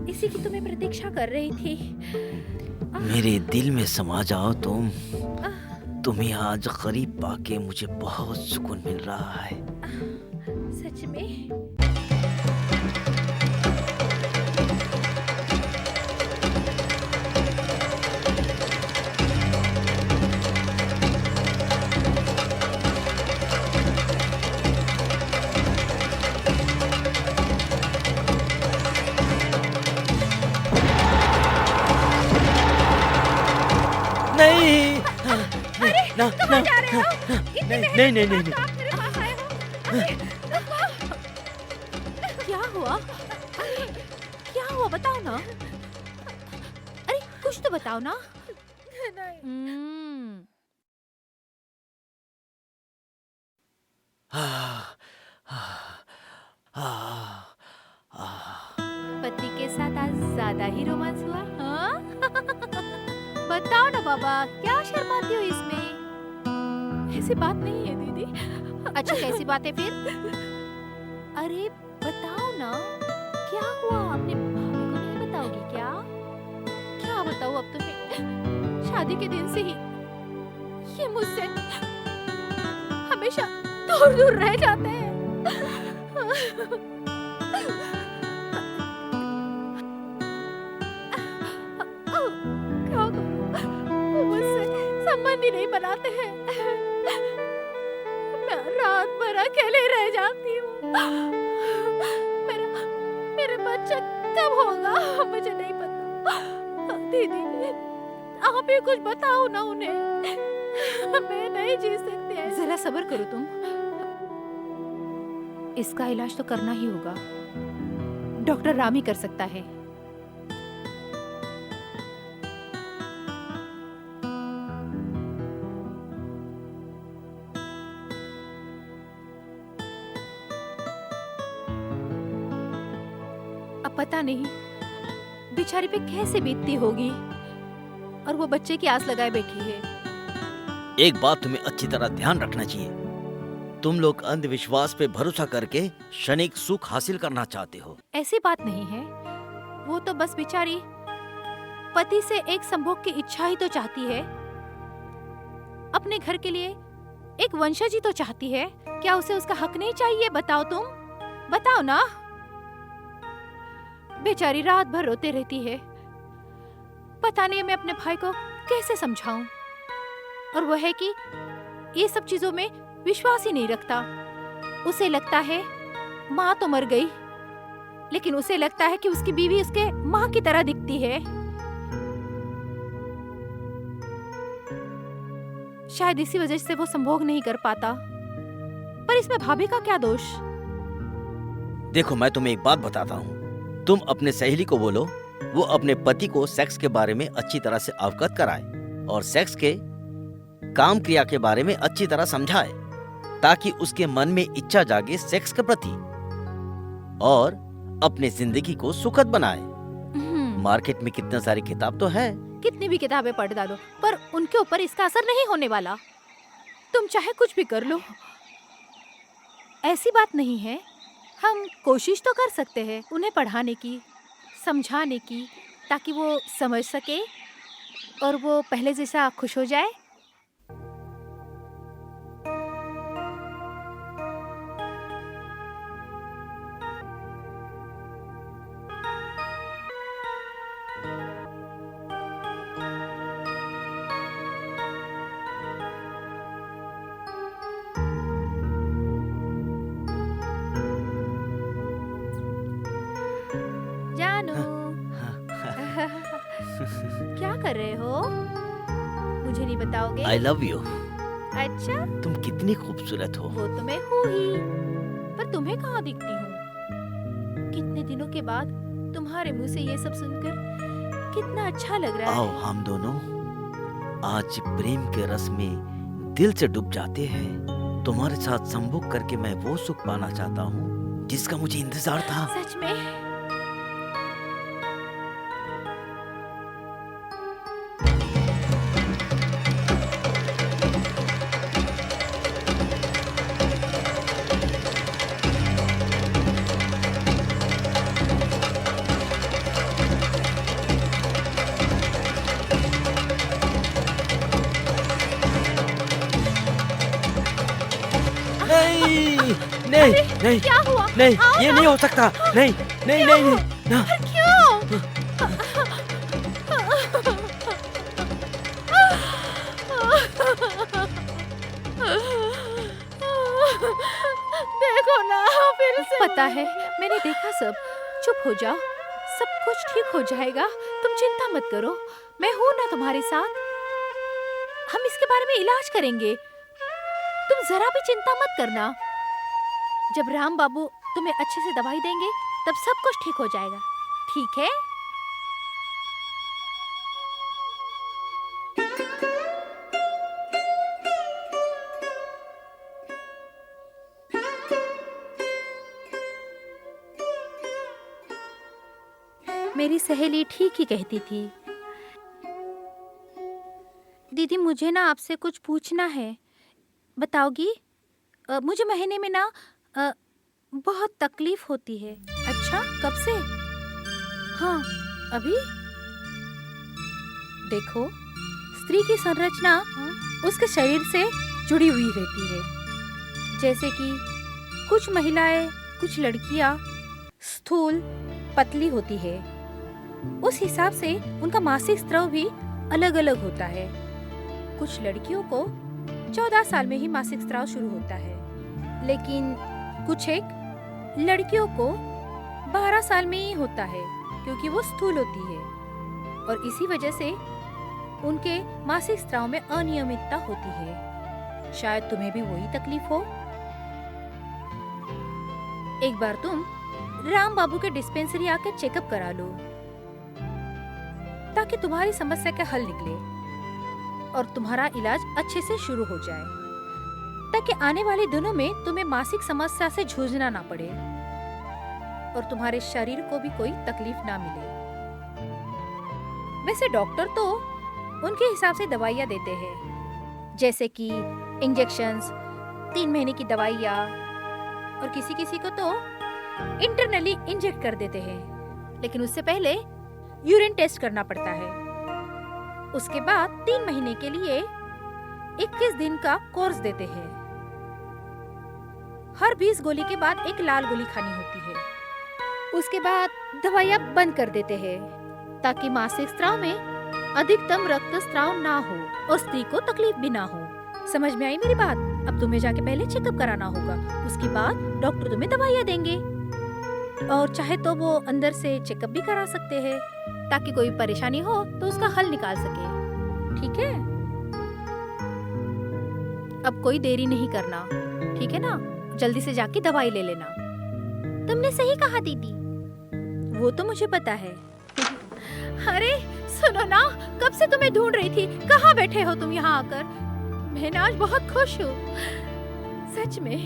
इसी की तुम्हें प्रतीक्षा कर रही थी।
मेरे दिल में समा जाओ तुम। तुम्हें आज करीब पाके मुझे बहुत सुकून मिल रहा है।
सच में?
नहीं, ना,
कहाँ जा रहे हो? इतनी
नहीं,
मेहनत
नहीं,
के
नहीं,
बाद तो आप मेरे पास आए हो। क्या हुआ? क्या हुआ, बताओ ना। अरे कुछ तो बताओ ना। पति के साथ आज ज्यादा ही रोमांस हुआ, हाँ? बताओ ना बाबा, क्या शर्माती हो इसमें? ऐसी बात नहीं है दीदी। अच्छा, कैसी बात है फिर? अरे बताओ ना, क्या हुआ? अपने भाभी को नहीं बताओगी क्या? क्या बताऊँ अब तुम्हें? शादी के दिन से ही ये मुझसे हमेशा दूर दूर रह जाते हैं। क्या करूं? वो मुझसे संबंध ही नहीं बनाते हैं। मैं रात भर अकेले रह जाती हूँ। मेरा बच्चा कब होगा मुझे नहीं पता। दीदी, आप ही कुछ बताओ ना उन्हें। मैं नहीं जी सकती है। जरा सब्र करो तुम, इसका इलाज तो करना ही होगा। डॉक्टर राम ही कर सकता है। पता नहीं बेचारी पे कैसे बीतती होगी, और वो बच्चे की आस लगाए बैठी है।
एक बात तुम्हें अच्छी तरह ध्यान रखना चाहिए, तुम लोग अंधविश्वास पे भरोसा करके क्षणिक सुख हासिल करना चाहते हो।
ऐसी बात नहीं है, वो तो बस बेचारी पति से एक संभोग की इच्छा ही तो चाहती है, अपने घर के लिए एक वंशज ही तो चाहती है। क्या उसे उसका हक नहीं चाहिए? बताओ, तुम बताओ ना। बेचारी रात भर रोते रहती है, पता नहीं मैं अपने भाई को कैसे समझाऊं। और वो है कि ये सब चीजों में विश्वास ही नहीं रखता। उसे लगता है माँ तो मर गई, लेकिन उसे लगता है कि उसकी बीवी उसके माँ की तरह दिखती है। शायद इसी वजह से वो संभोग नहीं कर पाता। पर इसमें भाभी का क्या दोष?
देखो, मैं तुम्हें एक बात बताता हूँ, तुम अपने सहेली को बोलो वो अपने पति को सेक्स के बारे में अच्छी तरह से अवगत कराए और सेक्स के काम क्रिया के बारे में अच्छी तरह समझाए, ताकि उसके मन में इच्छा जागे सेक्स के प्रति और अपने जिंदगी को सुखद बनाए। मार्केट में कितने सारी किताब तो है,
कितनी भी किताबें पढ़ डालो, पर उनके ऊपर इसका असर नहीं होने वाला। तुम चाहे कुछ भी कर लो, ऐसी बात नहीं है। हम कोशिश तो कर सकते हैं उन्हें पढ़ाने की, समझाने की, ताकि वो समझ सके और वो पहले जैसा खुश हो जाए। जानू, क्या कर रहे हो? मुझे नहीं बताओगे?
I love you.
अच्छा,
तुम कितनी खूबसूरत हो।
वो तो मैं हूँ ही, पर तुम्हें कहाँ दिखती हूँ? कितने दिनों के बाद तुम्हारे मुंह से ये सब सुनकर कितना अच्छा लग रहा
आओ
है।
हम दोनों आज प्रेम के रस में दिल से डूब जाते हैं। तुम्हारे साथ संभोग करके मैं वो सुख पाना चाहता हूँ जिसका मुझे इंतजार था।
सच में?
नहीं नहीं नहीं
क्या हुआ?
नहीं,
आओ
ये
ना।
नहीं हो सकता। नहीं नहीं नहीं नहीं ना।
क्यों? देखो ना, फिर से पता है, मैंने देखा सब। चुप हो जाओ, सब कुछ ठीक हो जाएगा। तुम चिंता मत करो, मैं हूं ना तुम्हारे साथ। हम इसके बारे में इलाज करेंगे, तुम जरा भी चिंता मत करना। जब राम बाबू तुम्हें अच्छे से दवाई देंगे तब सब कुछ ठीक हो जाएगा, ठीक है? मेरी सहेली ठीक ही कहती थी। दीदी, मुझे ना आपसे कुछ पूछना है, बताओगी? मुझे महीने में ना बहुत तकलीफ होती है। अच्छा, कब से? हाँ, अभी। देखो, स्त्री की संरचना उसके शरीर से जुड़ी हुई रहती है। जैसे कि कुछ महिलाएं, कुछ लड़कियां स्थूल, पतली होती है। उस हिसाब से उनका मासिक स्राव भी अलग अलग होता है। कुछ लड़कियों को 14 साल में ही मासिक स्राव शुरू होता है, लेकिन कुछ एक लड़कियों को 12 साल में ही होता है, क्योंकि वो स्थूल होती है और इसी वजह से उनके मासिक स्राव में अनियमितता होती है। शायद तुम्हें भी वही तकलीफ हो। एक बार तुम राम बाबू के डिस्पेंसरी आकर चेकअप करा लो, ताकि तुम्हारी समस्या का हल निकले और तुम्हारा इलाज अच्छे से शुरू हो जाए, ताकि आने वाले दिनों में तुम्हें मासिक समस्या से जूझना ना पड़े। और तुम्हारे शरीर को भी कोई तकलीफ ना मिले। वैसे डॉक्टर तो उनके हिसाब से दवाइयाँ देते हैं, जैसे कि इंजेक्शंस, 3 महीने की दवाइयाँ, और किसी किसी को तो इंटरनली इंजेक्ट कर देते हैं। लेकिन उससे पहले यूरिन टेस्ट करना पड़ता है। उसके बाद 3 महीने के लिए 21 दिन का कोर्स देते हैं। हर 20 गोली के बाद एक लाल गोली खानी होती है। उसके बाद दवाइयाँ बंद कर देते हैं ताकि मासिक स्राव में अधिकतम रक्तस्राव ना हो और स्त्री को तकलीफ भी ना हो। समझ में आई मेरी बात? अब तुम्हें जाके पहले चेकअप कराना होगा, उसके बाद डॉक्टर तुम्हें दवाइयाँ देंगे, और चाहे तो वो अंदर से चेकअप भी करा सकते हैं ताकि कोई परेशानी हो तो उसका हल निकाल सके। ठीक है? अब कोई देरी नहीं करना, ठीक है ना? जल्दी से जाके दवाई ले लेना। तुमने सही कहा दीदी। वो तो मुझे पता है। अरे सुनो ना, कब से तुम्हें ढूंढ रही थी। कहाँ बैठे हो तुम यहाँ आकर? मैं ना आज बहुत खुश हूँ, सच में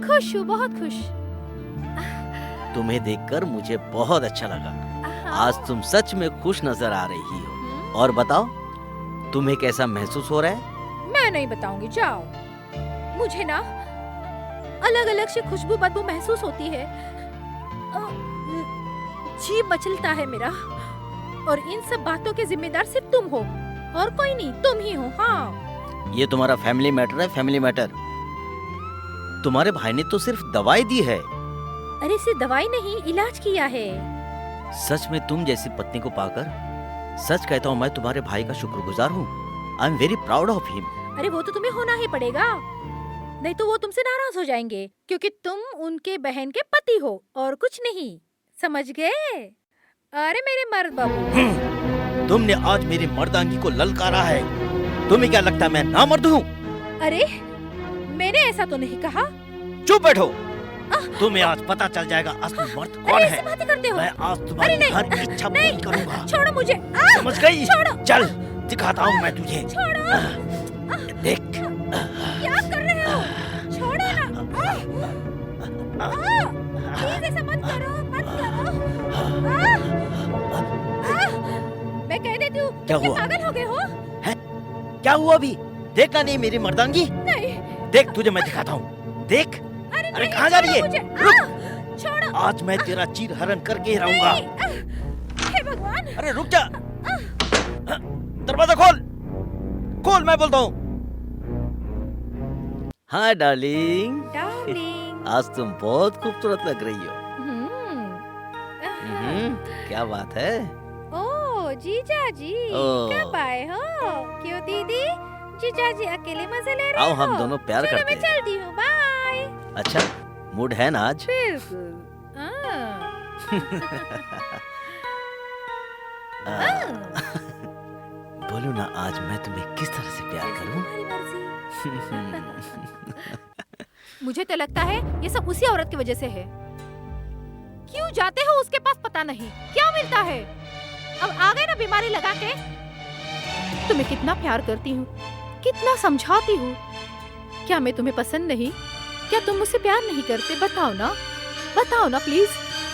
खुश हूँ, बहुत खुश।
तुम्हें देखकर मुझे बहुत अच्छा लगा। आज तुम सच में खुश नजर आ रही हो। और बताओ, तुम्हें कैसा महसूस हो रहा है?
मैं नहीं बताऊंगी, जाओ। मुझे ना अलग अलग से खुशबू बदबू महसूस होती है। जी मचलता है मेरा, और इन सब बातों के जिम्मेदार सिर्फ तुम हो और कोई नहीं, तुम ही हो। हाँ,
ये तुम्हारा फैमिली मैटर है, फैमिली मैटर। तुम्हारे भाई ने तो सिर्फ दवाई दी है।
अरे सिर्फ दवाई नहीं, इलाज किया है।
सच में तुम जैसी पत्नी को पाकर सच कहता हूँ मैं तुम्हारे भाई का शुक्रगुजार हूँ। I am very proud of him.
अरे वो तो तुम्हें होना ही पड़ेगा, नहीं तो वो तुमसे नाराज हो जाएंगे, क्योंकि तुम उनके बहन के पति हो और कुछ नहीं। समझ गए? अरे मेरे मर्द बाबू,
तुमने आज मेरी मर्दांगी को ललकारा है। तुम्हें क्या लगता है मैं नामर्द हूँ?
अरे मैंने ऐसा तो नहीं कहा।
चुप बैठो। तुम्हें आज पता चल जाएगा असली मर्द कौन
अरे
है।
ऐसी बातें करते हो।
मैं आज तुम्हारी
अरे नहीं,
हर इच्छा पूरी
नहीं,
करूंगा।
छोड़ो मुझे।
समझ गई?
छोड़ो।
चल दिखाता हूँ मैं तुझे।
छोड़ो।
देख।
क्या कर रहे हो? छोड़ो ना। प्लीज ऐसा मत करो, मत करो। मैं कह देती हूँ,
क्या
तुम
हुआ?
पागल हो गए हो?
क्या हुआ अभी? देखना नहीं मेरी मर्दांगी?
नहीं।
देख तुझे मैं दिखाता हूँ। देख।
अरे
अरे
नहीं,
कहाँ जा रही है?
छोड़ो मुझे।
रुक।
छोड़ो।
आज मैं तेरा चीर हरण करके ही रहूंगा।
नहीं। हे भगवान।
अरे रुक जा। दरवाजा खोल। खोल मैं बोलता हूँ। हाँ डार्लिंग,
डार्लिंग।
आज तुम बहुत खूबसूरत लग रही हो।
हम्म।
क्या बात है?
ओ जीजा जी,
ओ।
कब आए हो? क्यों दीदी? जीजा जी अकेले मजे ले रहे
आओ
हो?
हम दोनों प्यार
चलो
करते
मैं
हैं।
चलती हूँ, बाय।
अच्छा मूड है ना आज?
बिल्कुल।
बोलो ना आज मैं तुम्हें किस तरह से प्यार करूं?
तुम्हारी मर्जी। मुझे तो लगता है ये सब उसी औरत की वजह से है। क्यों जाते हो उसके पास पता नहीं क्या मिलता है। अब आ गए ना बीमारी लगा के। तुम्हें कितना प्यार करती हूँ, कितना समझाती हूँ। क्या मैं तुम्हें पसंद नहीं? क्या तुम मुझसे प्यार नहीं करते? बताओ ना प्लीज।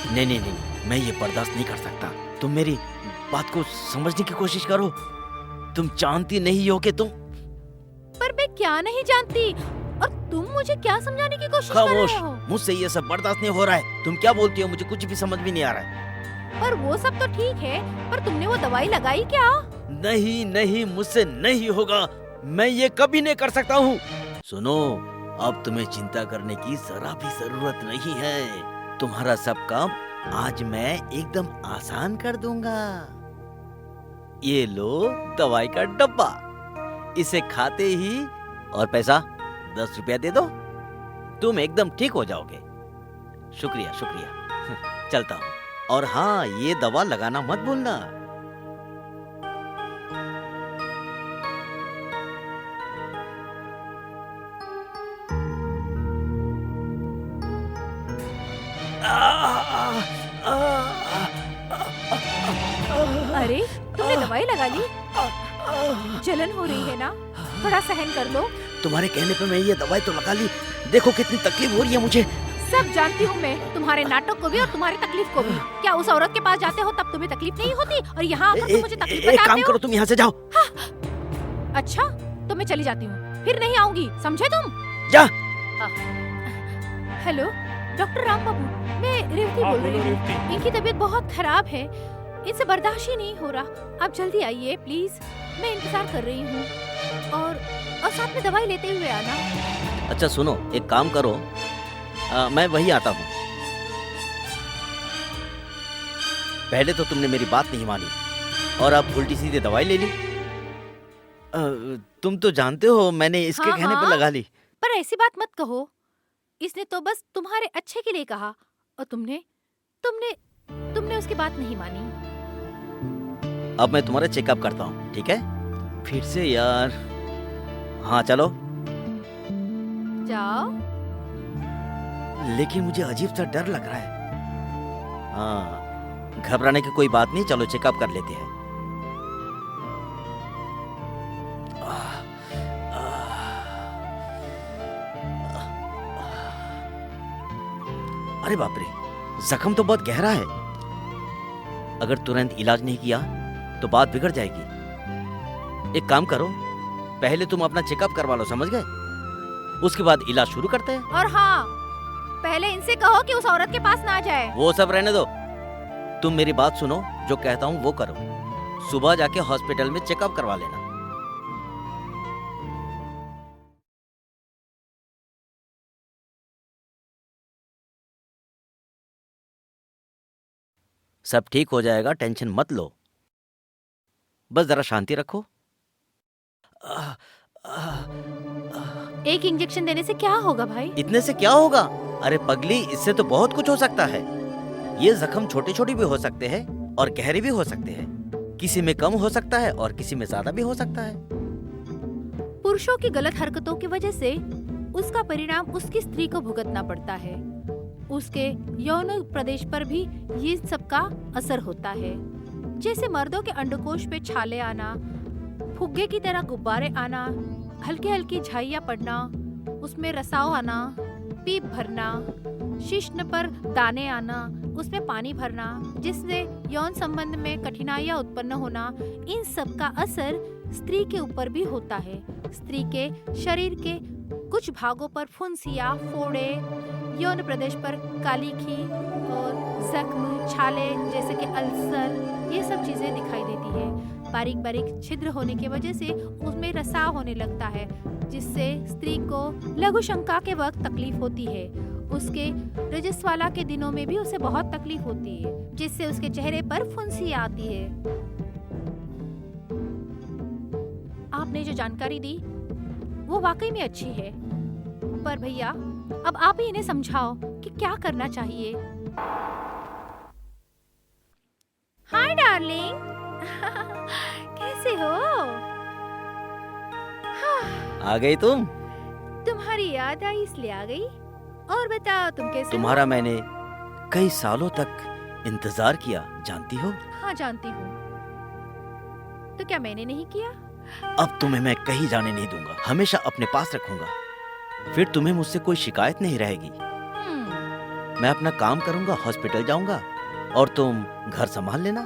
नहीं नहीं नहीं, मैं ये बर्दाश्त नहीं कर सकता। तुम मेरी बात को समझने की कोशिश करो। तुम जानती नहीं हो कि तुम।
पर मैं क्या नहीं जानती, और तुम मुझे क्या समझाने की कोशिश कर
खामोश,
रहे हो?
मुझसे ये सब बर्दाश्त नहीं हो रहा है। तुम क्या बोलती हो मुझे कुछ भी समझ में नहीं आ रहा है।
पर वो सब तो ठीक है, पर तुमने वो दवाई लगाई क्या?
नहीं नहीं, मुझसे नहीं होगा। मैं ये कभी नहीं कर सकता हूँ। सुनो, अब तुम्हें चिंता करने की जरा भी जरूरत नहीं है। तुम्हारा सब काम आज मैं एकदम आसान कर दूंगा। ये लो दवाई का डब्बा, इसे खाते ही और पैसा 10 रुपया दे दो, तुम एकदम ठीक हो जाओगे। शुक्रिया शुक्रिया। चलता हूँ। और हाँ, ये दवा लगाना मत भूलना।
अरे तुमने दवाई लगा ली? जलन हो रही है ना? थोड़ा सहन कर लो।
तुम्हारे कहने पे मैं ये दवाई तो लगा ली। देखो कितनी तकलीफ हो रही है मुझे।
सब जानती हूँ मैं, तुम्हारे नाटक को भी और तुम्हारी तकलीफ को भी। क्या उस औरत के पास जाते हो तब तुम्हें तकलीफ नहीं होती, और यहाँ आकर तुम मुझे तकलीफ
एक काम
बताते हो?
करो, तुम यहाँ से जाओ।
अच्छा, तो मैं चली जाती हूँ, फिर नहीं आऊंगी, समझे तुम?
जा।
हेलो डॉक्टर राम बाबू, मैं रेवती बोल रही हूँ। इनकी तबीयत बहुत खराब है, इनसे बर्दाश्त ही नहीं हो रहा। आप जल्दी आइए प्लीज, मैं इंतजार कर रही हूँ। और साथ में दवाई लेते हुए आना।
अच्छा सुनो, एक काम करो, मैं वही आता हूँ। पहले तो तुमने मेरी बात नहीं मानी और अब उल्टी सीधे दवाई ले ली। तुम तो जानते हो मैंने इसके
हाँ,
कहने
हाँ।
पर लगा ली।
पर ऐसी बात मत कहो, इसने तो बस तुम्हारे अच्छे के लिए कहा, और तुमने तुमने तुमने उसकी बात नहीं मानी।
अब मैं तुम्हारा चेकअप करता हूँ, ठीक है? फिर से यार। हाँ चलो।
जाओ।
लेकिन मुझे अजीब सा डर लग रहा है। हाँ, घबराने की कोई बात नहीं, चलो चेकअप कर लेते हैं। अरे बाप रे, जख्म तो बहुत गहरा है। अगर तुरंत इलाज नहीं किया तो बात बिगड़ जाएगी। एक काम करो, पहले तुम अपना चेकअप करवा लो, समझ गए? उसके बाद इलाज शुरू करते हैं।
और हाँ, पहले इनसे कहो कि उस औरत के पास ना जाए।
वो सब रहने दो, तुम मेरी बात सुनो, जो कहता हूँ वो करो। सुबह जाके हॉस्पिटल में चेकअप करवा लेना। सब ठीक हो जाएगा, टेंशन मत लो, बस जरा शांति रखो।
एक इंजेक्शन देने से क्या होगा भाई?
इतने से क्या होगा? अरे पगली, इससे तो बहुत कुछ हो सकता है। ये जख्म छोटे छोटे भी हो सकते हैं और गहरे भी हो सकते हैं। किसी में कम हो सकता है और किसी में ज्यादा भी हो सकता है।
पुरुषों की गलत हरकतों की वजह से उसका परिणाम उसकी स्त्री को भुगतना पड़ता है। उसके यौन प्रदेश पर भी ये सब का असर होता है, जैसे मर्दों के अंडकोश पे छाले आना, फुग्गे की तरह गुब्बारे आना, हल्की हल्की झाइयाँ पड़ना, उसमें रसाव आना, पीप भरना, शिश्न पर दाने आना, उसमें पानी भरना, जिससे यौन संबंध में कठिनाइयाँ उत्पन्न होना। इन सब का असर स्त्री के ऊपर भी होता है। स्त्री के शरीर के कुछ भागों पर फुंसिया, फोड़े, यौन प्रदेश पर कालीखी और जख्म, छाले जैसे कि अल्सर, ये सब चीजें दिखाई देती है। बारीक बारीक छिद्र होने की वजह से उसमें रसाव होने लगता है, जिससे स्त्री को लघु शंका के वक्त तकलीफ होती है। उसके रजस्वाला के दिनों में भी उसे बहुत तकलीफ होती है, जिससे उसके चेहरे पर फुंसी आती है। आपने जो जानकारी दी वो वाकई में अच्छी है, पर भैया अब आप ही इन्हें समझाओ कि क्या करना चाहिए। हाय डार्लिंग, कैसे हो?
आ गई तुम?
तुम्हारी याद आई इसलिए आ गई। और बताओ तुम कैसे हो?
तुम्हारा मैंने कई सालों तक इंतजार किया, जानती हो?
हाँ जानती हूँ। तो क्या मैंने नहीं किया?
अब तुम्हें मैं कहीं जाने नहीं दूंगा, हमेशा अपने पास रखूंगा। फिर तुम्हें मुझसे कोई शिकायत नहीं रहेगी। मैं अपना काम करूंगा, हॉस्पिटल जाऊंगा और तुम घर संभाल लेना।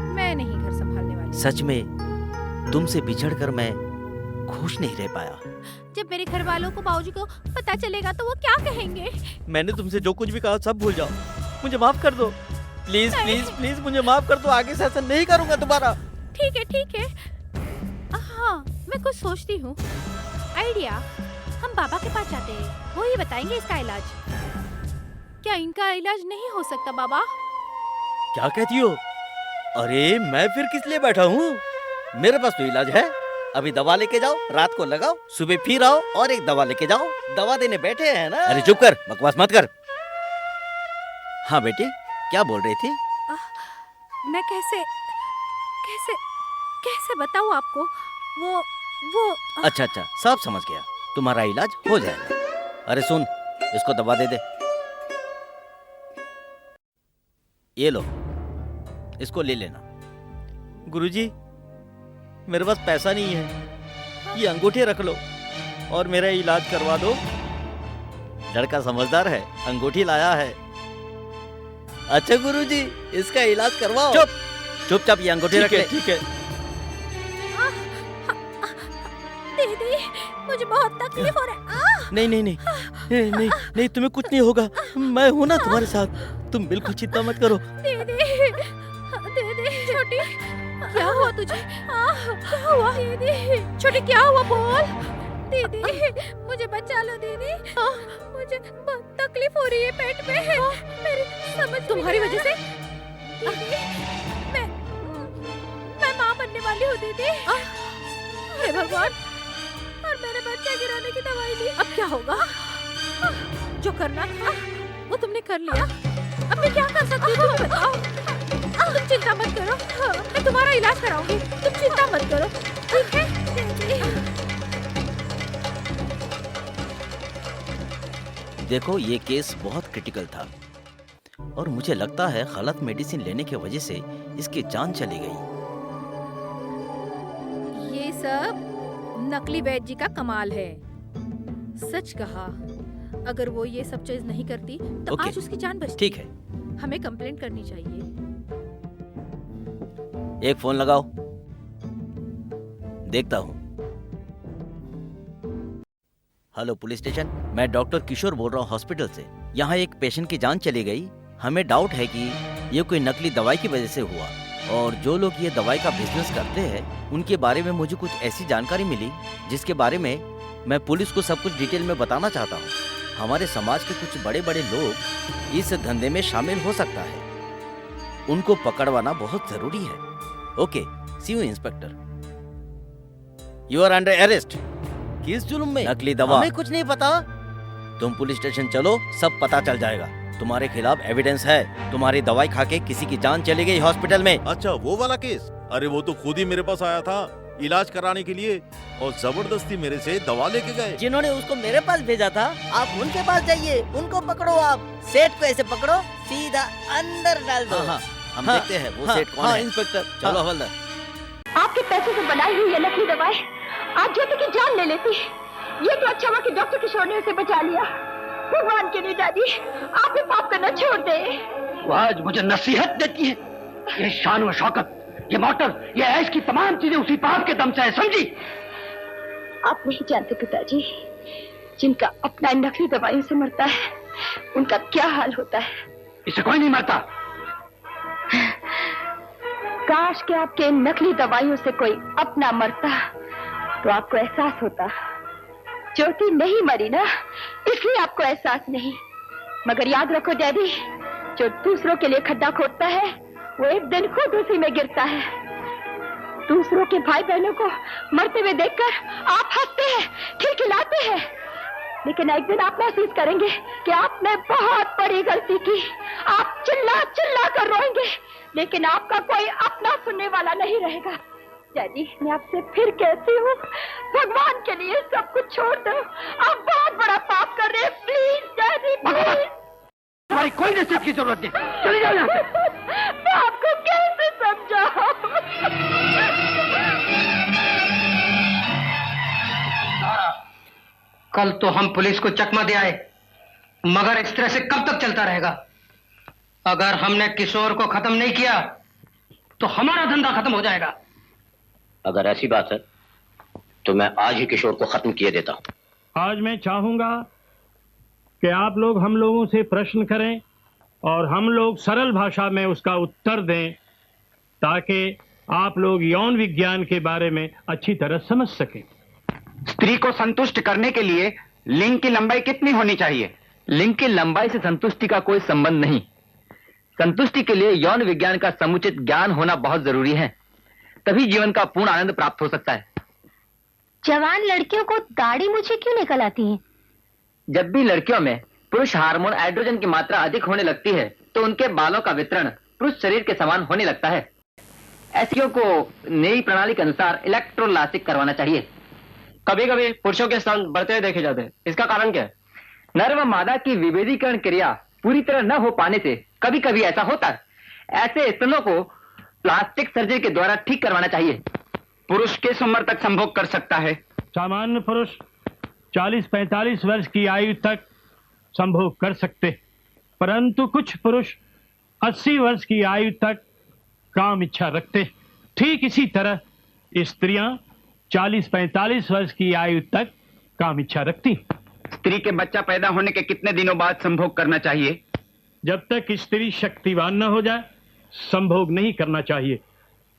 मैं नहीं घर संभालने वाली।
सच में तुमसे बिछड़कर मैं खुश नहीं रह पाया।
जब मेरे घर वालों को बाबूजी को पता चलेगा तो वो क्या कहेंगे?
मैंने तुमसे जो कुछ भी कहा सब भूल जाओ, मुझे माफ कर दो। प्लीज प्लीज प्लीज मुझे माफ कर दो, आगे से ऐसा नहीं करूंगा दोबारा।
ठीक है ठीक है। हाँ, मैं कुछ सोचती हूँ। आइडिया, हम बाबा के पास जाते हैं, वो ही बताएंगे इसका इलाज। क्या इनका इलाज नहीं हो सकता बाबा?
क्या कहती हो? अरे मैं फिर किस लिए बैठा हूँ? मेरे पास तो इलाज है। अभी दवा लेके जाओ, रात को लगाओ, सुबह फिर आओ और एक दवा लेके जाओ। दवा देने बैठे हैं ना। अरे चुप कर, बकवास मत कर। हाँ बेटी, क्या बोल रही थी?
मैं कैसे कैसे कैसे बताऊँ आपको? वो
अच्छा अच्छा, सब समझ गया, तुम्हारा इलाज हो जाएगा। अरे सुन, इसको दवा दे दे। ये लो, इसको ले लेना। गुरुजी, मेरे पास पैसा नहीं है, ये अंगूठे रख लो और मेरा इलाज करवा दो। लड़का समझदार है, अंगूठी लाया है।
अच्छा गुरुजी, इसका इलाज करवाओ।
चुप, चुपचाप ये अंगूठी रख ले।
ठीक है।
दीदी, मुझे बहुत तकलीफ हो रहा है।
नहीं नहीं नहीं नहीं नहीं नहीं, तुम्हें कुछ नहीं होगा, मैं हूं ना तुम्हारे साथ, तुम बिल्कुल चिंता मत करो।
दीदी, दीदी, छोटी, क्या हुआ तुझे? क्या हुआ? दीदी, छोटी, क्या हुआ? बोल। दीदी, मुझे बचा लो दीदी, मुझे बहुत तकलीफ हो रही है पेट में, मेरी समझ तुम्हारी वजह से। दीदी, मैं माँ बनने वाली हूँ दीदी। हे भगवान, और मैंने बच्चा गिराने की दवाई ली। अब क्या होगा? जो करना था वो तुमने कर लिया, अब मैं क्या कर सकती हूँ? तुम बताओ। तुम चिंता मत करो, मैं तुम्हारा इलाज कराऊंगी, तुम चिंता मत करो, ठीक है?
देखो, ये केस बहुत क्रिटिकल था और मुझे लगता है गलत मेडिसिन लेने की वजह से इसकी जान चली गई।
ये सब नकली वैद्य जी का कमाल है। सच कहा, अगर वो ये सब चीज नहीं करती तो
ओके,
आज उसकी जान बचती।
ठीक है,
हमें कंप्लेंट करनी चाहिए।
एक फोन लगाओ, देखता हूँ। हेलो पुलिस स्टेशन, मैं डॉक्टर किशोर बोल रहा हूँ हॉस्पिटल से। यहाँ एक पेशेंट की जान चली गई। हमें डाउट है कि ये कोई नकली दवाई की वजह से हुआ, और जो लोग ये दवाई का बिजनेस करते हैं उनके बारे में मुझे कुछ ऐसी जानकारी मिली जिसके बारे में मैं पुलिस को सब कुछ डिटेल में बताना चाहता हूँ। हमारे समाज के कुछ बड़े बड़े लोग इस धंधे में शामिल हो सकता है, उनको पकड़वाना बहुत जरूरी है। Okay, see you inspector. You are under arrest.
किस जुल्म में?
नकली दवा।
हमें कुछ नहीं पता।
तुम पुलिस स्टेशन चलो, सब पता चल जाएगा। तुम्हारे खिलाफ एविडेंस है, तुम्हारी दवाई खा के किसी की जान चली गई हॉस्पिटल में।
अच्छा, वो वाला केस? अरे वो तो खुद ही मेरे पास आया था इलाज कराने के लिए और जबरदस्ती मेरे से दवा लेके गए।
जिन्होंने उसको मेरे पास भेजा था, आप उनके पास जाइए, उनको पकड़ो। आप सेठ को ऐसे पकड़ो, सीधा अंदर डाल दो।
हाँ हाँ, हम
हाँ,
देखते हैं वो
हाँ,
सेठ कौन
हाँ,
है।
इंस्पेक्टर।
चलो
हाँ।
हवलदार।
आपके पैसे से बनाई हुई ये नकली दवाई आज ज्योति की जान ले लेती। ये तो अच्छा हुआ कि डॉक्टर किशोर ने उसे बचा लिया। भगवान के लिए दादी, आप भी पाप करना छोड़ दे।
वो आज मुझे नसीहत देती है। ये शान व शौकत, ये मोटर, ये ऐश की तमाम चीजें उसी पाप के दम से है, समझी?
आप नहीं जानते पिताजी, जिनका अपना इन नकली दवाइयों से मरता है उनका क्या हाल होता है।
इससे कोई नहीं मरता।
काश के आपके इन नकली दवाइयों से कोई अपना मरता तो आपको एहसास होता। ज्योति नहीं मरी ना, इसलिए आपको एहसास नहीं। मगर याद रखो डैडी, जो दूसरों के लिए खड्डा खोदता है वो एक दिन खुद उसी में गिरता है। दूसरों के भाई बहनों को मरते हुए देखकर आप हंसते हैं, खिलखिलाते हैं, लेकिन एक दिन आप महसूस करेंगे कि आपने बहुत बड़ी गलती की। आप चिल्ला चिल्ला कर रोएंगे, लेकिन आपका कोई अपना सुनने वाला नहीं रहेगा। डैडी, मैं आपसे फिर कहती हूँ, भगवान के लिए सब कुछ छोड़ दो। आप बहुत बड़ा पाप कर रहे हैं। Please daddy, please.
तुम्हारी कोई नसीहत की जरूरत नहीं, चली जाओ यहाँ से।
मैं आपको कैसे समझाऊं?
कल तो हम पुलिस को चकमा दे आए, मगर इस तरह से कब तक चलता रहेगा? अगर हमने किशोर को खत्म नहीं किया तो हमारा धंधा खत्म हो जाएगा।
अगर ऐसी बात है तो मैं आज ही किशोर को खत्म किए देता हूं।
आज मैं चाहूंगा कि आप लोग हम लोगों से प्रश्न करें और हम लोग सरल भाषा में उसका उत्तर दें, ताकि आप लोग यौन विज्ञान के बारे में अच्छी तरह समझ सकें।
स्त्री को संतुष्ट करने के लिए लिंग की लंबाई कितनी होनी चाहिए?
लिंग की लंबाई से संतुष्टि का कोई संबंध नहीं। संतुष्टि के लिए यौन विज्ञान का समुचित ज्ञान होना बहुत जरूरी है, तभी जीवन का पूर्ण आनंद प्राप्त हो सकता है।
जवान लड़कियों को दाढ़ी मूछें क्यों निकल आती हैं?
जब भी लड़कियों में पुरुष हार्मोन एंड्रोजन की मात्रा अधिक होने लगती है तो उनके बालों का वितरण पुरुष शरीर के समान होने लगता है। ऐसियों को नई प्रणाली के अनुसार इलेक्ट्रोलासिक करवाना चाहिए।
कभी कभी पुरुषों के स्तन बढ़ते हुए देखे जाते हैं, इसका कारण क्या है?
नर व मादा की विभेदीकरण क्रिया पूरी तरह न हो पाने से कभी कभी ऐसा होता है। ऐसे स्तनों को प्लास्टिक सर्जरी के द्वारा ठीक करवाना चाहिए।
पुरुष किस उम्र तक संभोग कर सकता है?
सामान्य पुरुष 40-45 वर्ष की आयु तक संभोग कर सकते, परंतु कुछ पुरुष 80 वर्ष की आयु तक काम इच्छा रखते। ठीक इसी तरह स्त्रियां 40-45 वर्ष की आयु तक काम इच्छा रखती।
स्त्री के बच्चा पैदा होने के कितने दिनों बाद संभोग करना चाहिए?
जब तक स्त्री शक्तिवान न हो जाए संभोग नहीं करना चाहिए,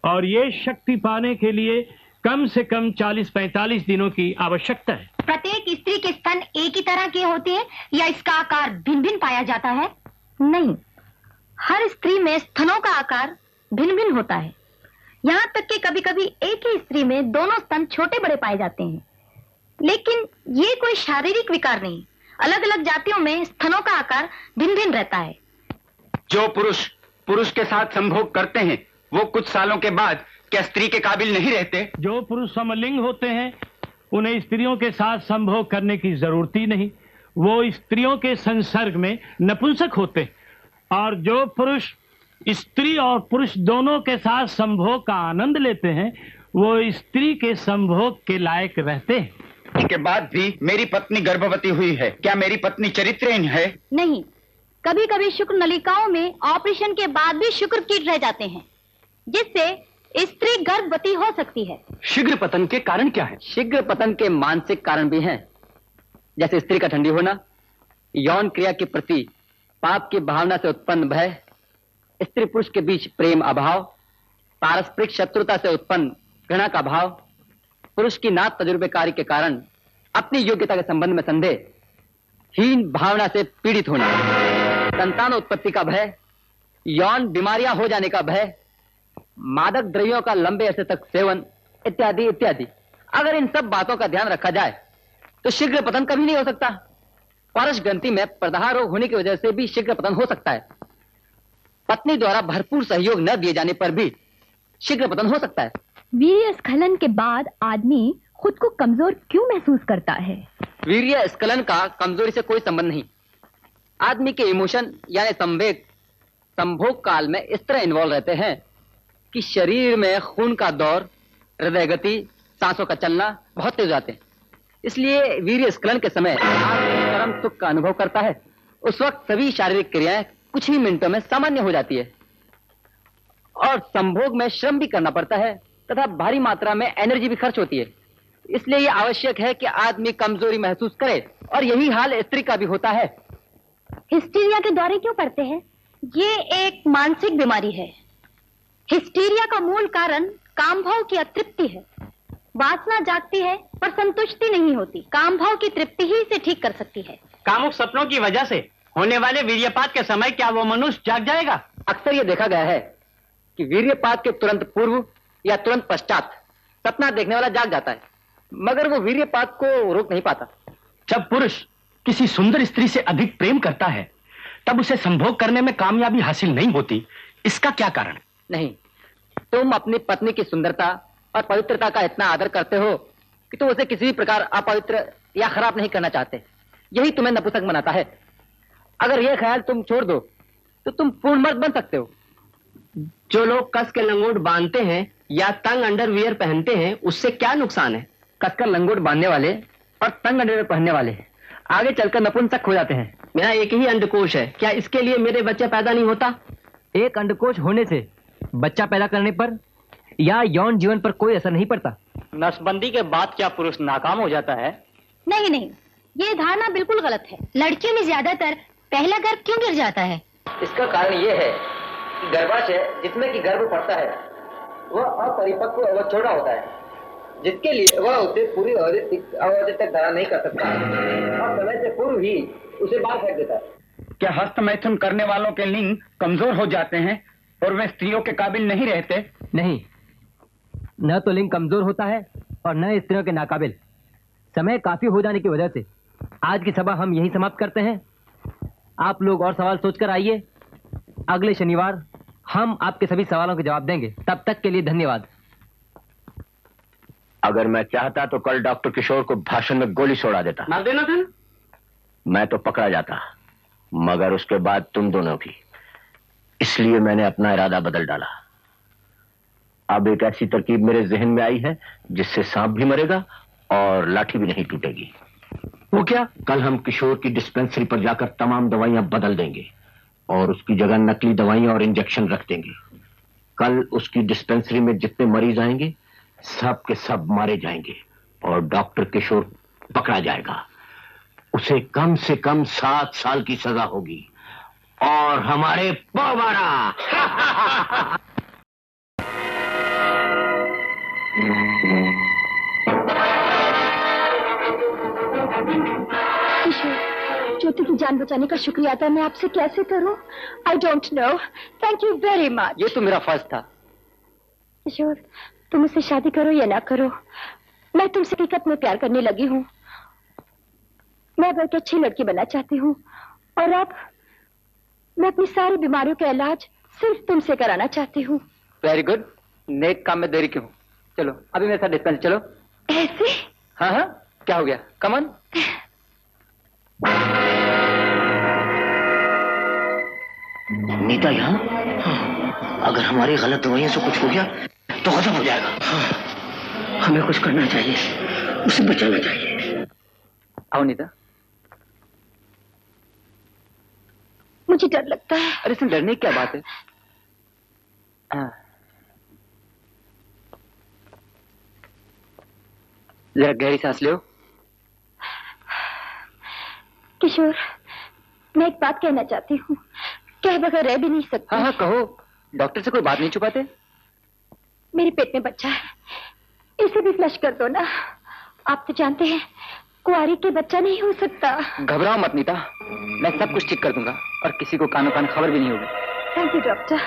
और ये शक्ति पाने के लिए कम से कम 40-45 दिनों की आवश्यकता है।
प्रत्येक स्त्री के स्तन एक ही तरह के होते हैं या इसका आकार भिन्न भिन्न पाया जाता है? नहीं, हर स्त्री में स्तनों का आकार भिन्न भिन्न होता है। यहाँ तक कि कभी-कभी एक ही स्त्री में दोनों स्तन छोटे बड़े पाए जाते हैं, लेकिन ये कोई शारीरिक विकार नहीं। अलग अलग जातियों में स्तनों का आकार भिन्न भिन्न रहता है।
जो पुरुष के साथ संभोग करते हैं वो कुछ सालों के बाद क्या स्त्री के काबिल नहीं रहते?
जो पुरुष समलिंग होते हैं उन्हें स्त्रियों के साथ संभोग करने की जरूरत ही नहीं, वो स्त्रियों के संसर्ग में नपुंसक होते हैं। और जो पुरुष स्त्री और पुरुष दोनों के साथ संभोग का आनंद लेते हैं वो स्त्री के संभोग के लायक रहते हैं।
इसके बाद भी मेरी पत्नी गर्भवती हुई है, क्या मेरी पत्नी चरित्रहीन है?
नहीं, कभी कभी शुक्र नलिकाओं में ऑपरेशन के बाद भी शुक्र कीट रह जाते हैं, जिससे स्त्री गर्भवती हो सकती है।
शीघ्र पतन के कारण क्या है? शीघ्र पतन के मानसिक कारण भी हैं, जैसे स्त्री का ठंडी होना, यौन क्रिया के प्रति पाप की भावना से उत्पन्न भय, स्त्री पुरुष के बीच प्रेम अभाव, पारस्परिक शत्रुता से उत्पन्न घृणा का भाव, पुरुष की नात तजुर्बेकारी के कारण अपनी योग्यता के संबंध में संदेह, हीन भावना से पीड़ित होना, संतान उत्पत्ति का भय, यौन बीमारियां हो जाने का भय, मादक द्रव्यों का लंबे अरसे तक सेवन इत्यादि इत्यादि। अगर इन सब बातों का ध्यान रखा जाए तो शीघ्र पतन कभी नहीं हो सकता। परश ग्रंथि में प्रदाह रोग होने की वजह से भी शीघ्र पतन हो सकता है। पत्नी द्वारा भरपूर सहयोग न दिए जाने पर भी शीघ्र पतन हो सकता है।
वीर्य स्खलन के बाद आदमी खुद को कमजोर क्यों महसूस करता है?
वीर्य स्खलन का कमजोरी से कोई संबंध नहीं। आदमी के इमोशन यानी संवेग संभोग काल में इस तरह इन्वॉल्व रहते हैं कि शरीर में खून का दौर, हृदय गति, सांसों का चलना बहुत तेज जाते हैं। इसलिए वीर्य स्खलन के समय आदमी परम सुख का अनुभव करता है। उस वक्त सभी शारीरिक क्रियाएं कुछ ही मिनटों में सामान्य हो जाती है और संभोग में श्रम भी करना पड़ता है तथा भारी मात्रा में एनर्जी भी खर्च होती है। इसलिए यह आवश्यक है कि आदमी कमजोरी महसूस करे और यही हाल स्त्री का भी होता है।
हिस्टीरिया के दौरे क्यों पड़ते हैं? ये एक मानसिक बीमारी है। हिस्टीरिया का मूल कारण कामभाव की अतृप्ति है। वासना जागती है पर संतुष्टि नहीं होती। कामभाव की तृप्ति ही इसे ठीक कर सकती है।
कामुक सपनों की वजह से होने वाले वीर्यपात के समय क्या वो मनुष्य जाग जाएगा? अक्सर यह देखा गया है कि वीर्यपात के तुरंत पूर्व या तुरंत पश्चात सपना देखने वाला जाग जाता है, मगर वो वीर्यपात को रोक नहीं पाता।
जब पुरुष किसी सुंदर स्त्री से अधिक प्रेम करता है तब उसे संभोग करने में कामयाबी हासिल नहीं होती, इसका क्या कारण?
नहीं, तुम अपनी पत्नी की सुंदरता और पवित्रता का इतना आदर करते हो कि तुम उसे किसी भी प्रकार अपवित्र या खराब नहीं करना चाहते। यही तुम्हें नपुंसक बनाता है। अगर यह ख्याल तुम छोड़ दो तो तुम पूर्ण मर्द बन सकते हो।
जो लोग कस के लंगोट बांधते हैं या तंग अंडरवियर पहनते हैं उससे क्या नुकसान है?
कसकर लंगोट बांधने वाले और तंग अंडरवियर पहनने वाले आगे चलकर नपुंसक हो जाते हैं।
मेरा एक ही अंडकोश है, क्या इसके लिए मेरे बच्चा पैदा नहीं होता?
एक अंडकोश होने से बच्चा पैदा करने पर या यौन जीवन पर कोई असर नहीं पड़ता। नसबंदी के बाद क्या पुरुष नाकाम हो जाता है?
नहीं नहीं, ये धारणा बिल्कुल गलत है। लड़कियों में ज्यादातर पहला गर्भ क्यों गिर जाता है?
इसका कारण ये है कि गर्भाशय जिसमें कि गर्भ पड़ता है वह अपरिपक्व व छोटा होता है, जिसके लिए वह उसे पूरी अवधि तक धारण नहीं कर सकता और समय से पूर्व ही उसे बाहर फेंक देता है।
क्या हस्त मैथुन करने वालों के लिंग कमजोर हो जाते हैं और वे स्त्रियों के काबिल नहीं रहते?
नहीं, न तो लिंग कमजोर होता है और न स्त्रियों के नाकाबिल। समय काफी हो जाने की वजह से आज की सभा हम यही समाप्त करते हैं। आप लोग और सवाल सोचकर आइए। अगले शनिवार हम आपके सभी सवालों के जवाब देंगे। तब तक के लिए धन्यवाद।
अगर मैं चाहता तो कल डॉक्टर किशोर को भाषण में गोली छोड़ा देता।
मार देना था ना?
मैं तो पकड़ा जाता, मगर उसके बाद तुम दोनों की। इसलिए मैंने अपना इरादा बदल डाला। अब एक ऐसी तरकीब मेरे जहन में आई है जिससे सांप भी मरेगा और लाठी भी नहीं टूटेगी।
वो क्या?
कल हम किशोर की डिस्पेंसरी पर जाकर तमाम दवाइयां बदल देंगे और उसकी जगह नकली दवाइयां और इंजेक्शन रख देंगे। कल उसकी डिस्पेंसरी में जितने मरीज आएंगे सब के सब मारे जाएंगे और डॉक्टर किशोर पकड़ा जाएगा। उसे कम से कम 7 साल की सजा होगी और हमारे पोबारा।
ज्योति की जान बचाने का शुक्रिया अदा मैं आपसे कैसे करूं? I don't know. Thank you very much.
ये तो मेरा फर्ज था।
किशोर, तुम मुझसे शादी करो या ना करो, मैं तुमसे हकीकत में प्यार करने लगी हूँ। मैं अब एक अच्छी लड़की बनना चाहती हूँ और अब मैं अपनी सारी बीमारियों का इलाज सिर्फ तुमसे कराना चाहती हूँ।
Very good. नेक काम में देरी क्यों? चलो अभी मेरे साथ डिस्पेंस चलो।
ऐसे?
हाँ हाँ, क्या हो गया? Come on.
नीता यहाँ? हाँ। अगर हमारी गलत दवाइयों से कुछ हो गया तो खत्म हो जाएगा। हाँ। हमें कुछ करना चाहिए, उसे बचाना चाहिए।
आओ नीता।
मुझे डर लगता है।
अरे इसमें डरने की क्या बात है? जरा गहरी सांस लो।
किशोर, मैं एक बात कहना चाहती हूँ, कह बगैर रह भी नहीं सकती।
हाँ हाँ कहो, डॉक्टर से कोई बात नहीं छुपाते।
मेरे पेट में बच्चा है, इसे भी फ्लश कर दो ना। आप तो जानते हैं कुंवारी के बच्चा नहीं हो सकता।
घबराओ मत नीता, मैं सब कुछ ठीक कर दूंगा और किसी को कानो कान खबर भी नहीं होगी।
Thank you doctor.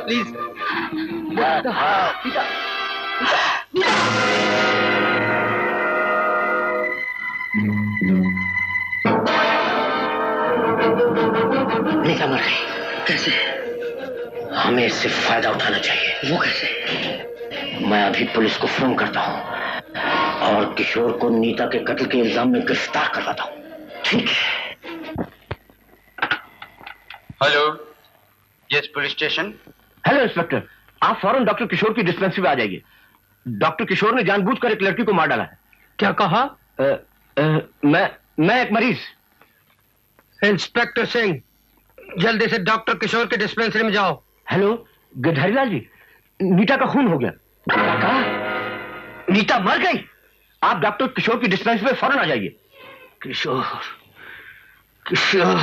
Please
Nita मर गई। कैसे? हमें इससे फायदा उठाना चाहिए। वो कैसे? मैं अभी पुलिस को फोन करता हूँ और किशोर को नीता के कत्ल के इल्जाम में गिरफ्तार करवाता हूँ। ठीक है।
Hello, yes police station.
Hello inspector, आप फौरन डॉक्टर किशोर की डिस्पेंसरी में आ जाइए। डॉक्टर किशोर ने जानबूझकर एक लड़की को मार डाला है।
क्या कहा?
मैं एक मरीज।
इंस्पेक्टर सिंह, जल्दी से डॉक्टर किशोर के डिस्पेंसरी में जाओ।
हेलो गिरधारीलाल जी, नीता का खून हो गया। क्या? नीता मर गई? आप डॉक्टर किशोर की डिस्पेंसरी में फौरन आ जाइए। Kishore Kishore.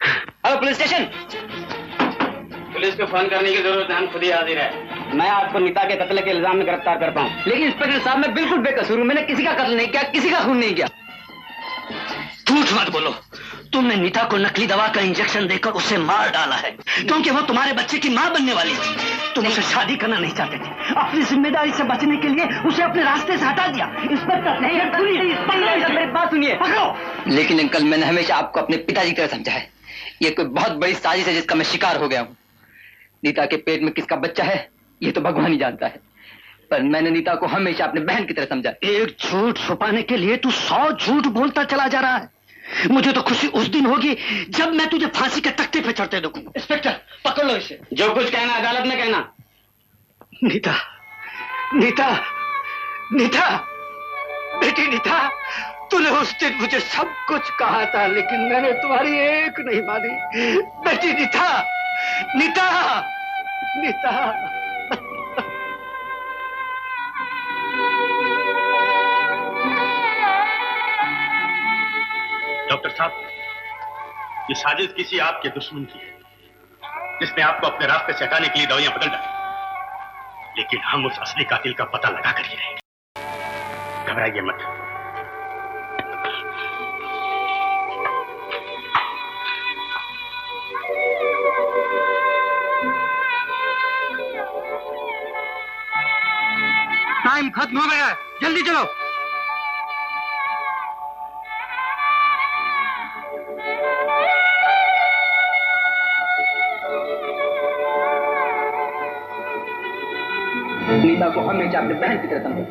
Hello police station.
Police को फोन करने की जरूरत है, हम खुद ही हाजिर है।
मैं आपको नीता के कत्ल के इल्जाम में गिरफ्तार करता हूँ। लेकिन इंस्पेक्टर साहब, मैं बिल्कुल बेकसूर हूँ। मैंने किसी का कत्ल नहीं किया, किसी का खून नहीं किया।
झूठ मत बोलो। तुमने नीता को नकली दवा का इंजेक्शन देकर उसे मार डाला है क्योंकि वो तुम्हारे बच्चे की मां बनने वाली थी। तुम उसे शादी करना नहीं चाहते थे। अपनी जिम्मेदारी से बचने के लिए उसे अपने रास्ते से हटा दिया। इंस्पेक्टर
मेरी बात सुनिए। लेकिन अंकल, मैंने हमेशा आपको अपने पिताजी की तरह समझा है। ये कोई बहुत बड़ी साजिश है जिसका मैं शिकार हो गया हूँ। नीता के पेट में किसका बच्चा है ये तो भगवान ही जानता है, पर मैंने नीता को हमेशा अपने बहन की तरह समझा।
एक झूठ छुपाने के लिए तू 100 झूठ बोलता चला जा रहा है। मुझे तो खुशी उस दिन होगी जब मैं तुझे फांसी के तख्ते पे चढ़ते देखूंगा।
इंस्पेक्टर पकड़ लो इसे।
जो कुछ कहना अदालत में कहना।
नीता, नीता, नीता, बेटी नीता, तूने उस दिन मुझे सब कुछ कहा था लेकिन मैंने तुम्हारी एक नहीं मानी। बेटी नीता, नीता, नीता।
डॉक्टर साहब, ये साजिश किसी आपके दुश्मन की है जिसने आपको अपने रास्ते से हटाने के लिए दवाइयां बदल डाली। लेकिन हम उस असली कातिल का पता लगा कर ही रहेंगे। घबराइए मत।
टाइम खत्म हो गया है, जल्दी चलो।
नीता को हमेशा अपने बहन की तरह समझो।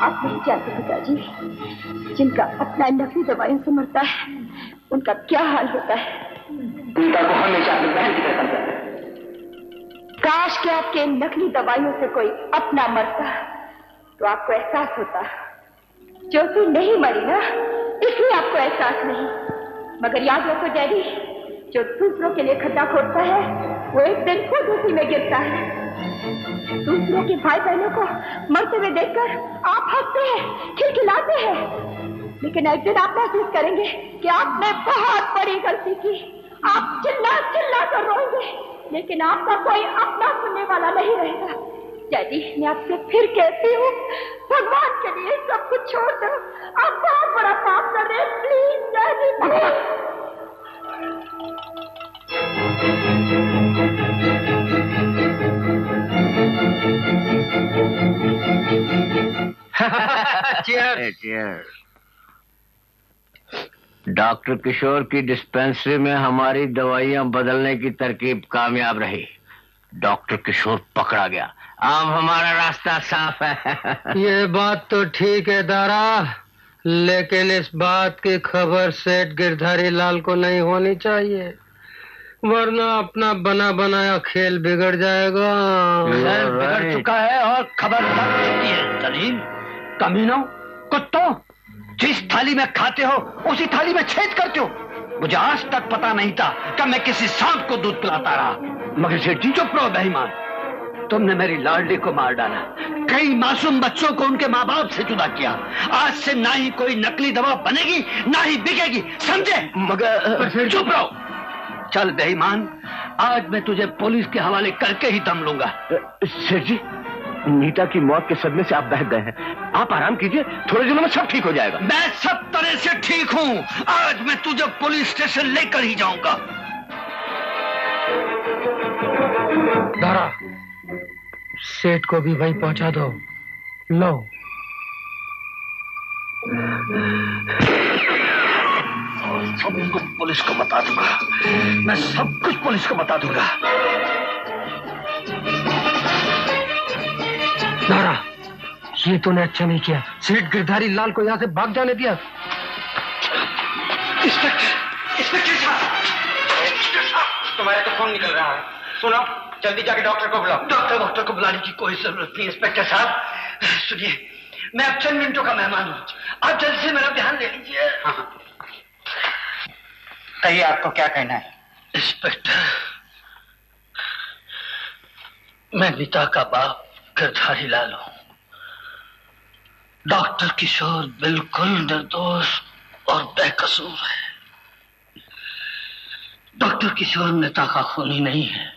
आप नहीं जानते पिताजी, जिनका अपना नकली दवाइयों से मरता है उनका क्या हाल होता है।
नीता को हमेशा अपनी बहन की तरह समझो।
काश कि आपके नकली दवाइयों से कोई अपना मरता तो आपको एहसास होता। ज्योति नहीं मरी ना, इसलिए आपको एहसास नहीं। मगर याद रखो डैडी, जो दूसरों के लिए खड्डा खोदता है वो एक दिन खुद उसी में गिरता है। दूसरों के भाई बहनों को मरते हुए देखकर आप हंसते हैं, खिलखिलाते हैं, लेकिन एक दिन आप महसूस करेंगे कि आपने बहुत बड़ी गलती की। आप चिल्ला चिल्ला कर रोएंगे, लेकिन आपका कोई अपना सुनने वाला नहीं रहेगा। डैडी, मैं आपसे फिर कहती हूँ, भगवान के लिए सब कुछ छोड़ दो। आप बहुत बड़ा पाप कर रहे हैं। Please daddy, please.
डॉक्टर किशोर की डिस्पेंसरी में हमारी दवाइयां बदलने की तरकीब कामयाब रही। डॉक्टर किशोर पकड़ा गया। अब हमारा रास्ता साफ है।
ये बात तो ठीक है दारा, लेकिन इस बात की खबर सेठ गिरधारी लाल को नहीं होनी चाहिए, वरना अपना बना बनाया खेल बिगड़ जाएगा।
खेल बिगड़ चुका है और खबर तक चुकी है। सलीम, कमीनों, कुत्तों, जिस थाली में खाते हो उसी थाली में छेद करते हो। मुझे आज तक पता नहीं था कि मैं किसी सांप को दूध पिलाता रहा। मगर सेठ जी, चुप रहो बेईमान। तुमने मेरी लाडली को मार डाला, कई मासूम बच्चों को उनके माँ बाप से जुदा किया। आज से ना ही कोई नकली दवा बनेगी ना ही बिकेगी, समझे? मगर चुप रहो। चल बेईमान, आज मैं तुझे पुलिस के हवाले करके ही दम लूंगा।
सेठ जी, नीता की मौत के सदमे से आप बह गए हैं। आप आराम कीजिए, थोड़े दिनों में सब ठीक हो जाएगा।
मैं सब तरह से ठीक हूँ। आज मैं तुझे पुलिस स्टेशन लेकर ही जाऊंगा।
दारा, सेठ को भी वहीं पहुंचा दो। लो।
सब कुछ पुलिस को बता दूंगा। मैं सब कुछ पुलिस को बता दूंगा।
दारा, ये तूने अच्छा नहीं किया। सेठ गिरधारी लाल को यहाँ से भाग जाने दिया।
इंस्पेक्टर साहब, तुम्हारे तो फोन निकल रहा है। सुनो, जल्दी जाके डॉक्टर को बुलाओ।
डॉक्टर को बुलाने की कोई जरूरत नहीं। इंस्पेक्टर साहब सुनिए, मैं अब चंद मिनटों का मेहमान हूँ, आप जल्दी से मेरा ध्यान दे लीजिए।
कहिए, आपको क्या कहना है?
इंस्पेक्टर, मैं नीता का बाप गिरधारी लाल हूं। डॉक्टर किशोर बिल्कुल निर्दोष और बेकसूर है। डॉक्टर किशोर नीता का खूनी नहीं है।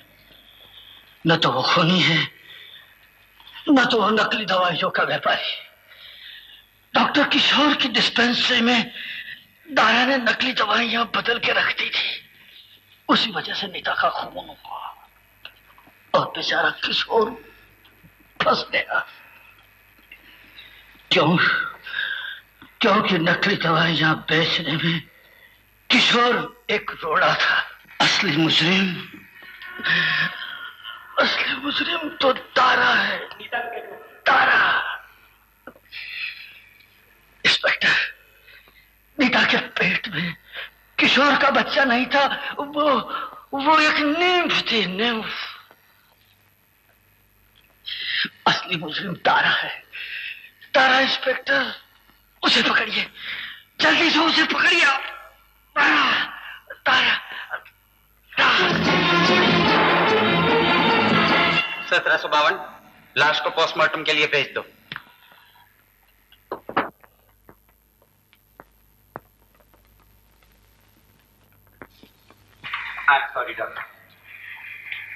न तो वो खूनी है, न तो वो नकली दवाइयों का व्यापारी। डॉक्टर किशोर की डिस्पेंसरी में दारा ने नकली दवाइयां बदल के रख दी थी, उसी वजह से नीता का खून हुआ और बेचारा किशोर फंस गया। क्योंकि नकली दवाइयां बेचने में किशोर एक रोड़ा था। असली मुजरिम तो दारा है। दारा। इंस्पेक्टर, नीता के पेट में किशोर का बच्चा नहीं था, वो एक नींव थी, नींव। असली मुजरिम दारा है। दारा इंस्पेक्टर, उसे पकड़िए, जल्दी से उसे पकड़िए। दारा।
1752, लाश को पोस्टमार्टम के लिए भेज दो। सॉरी डॉक्टर,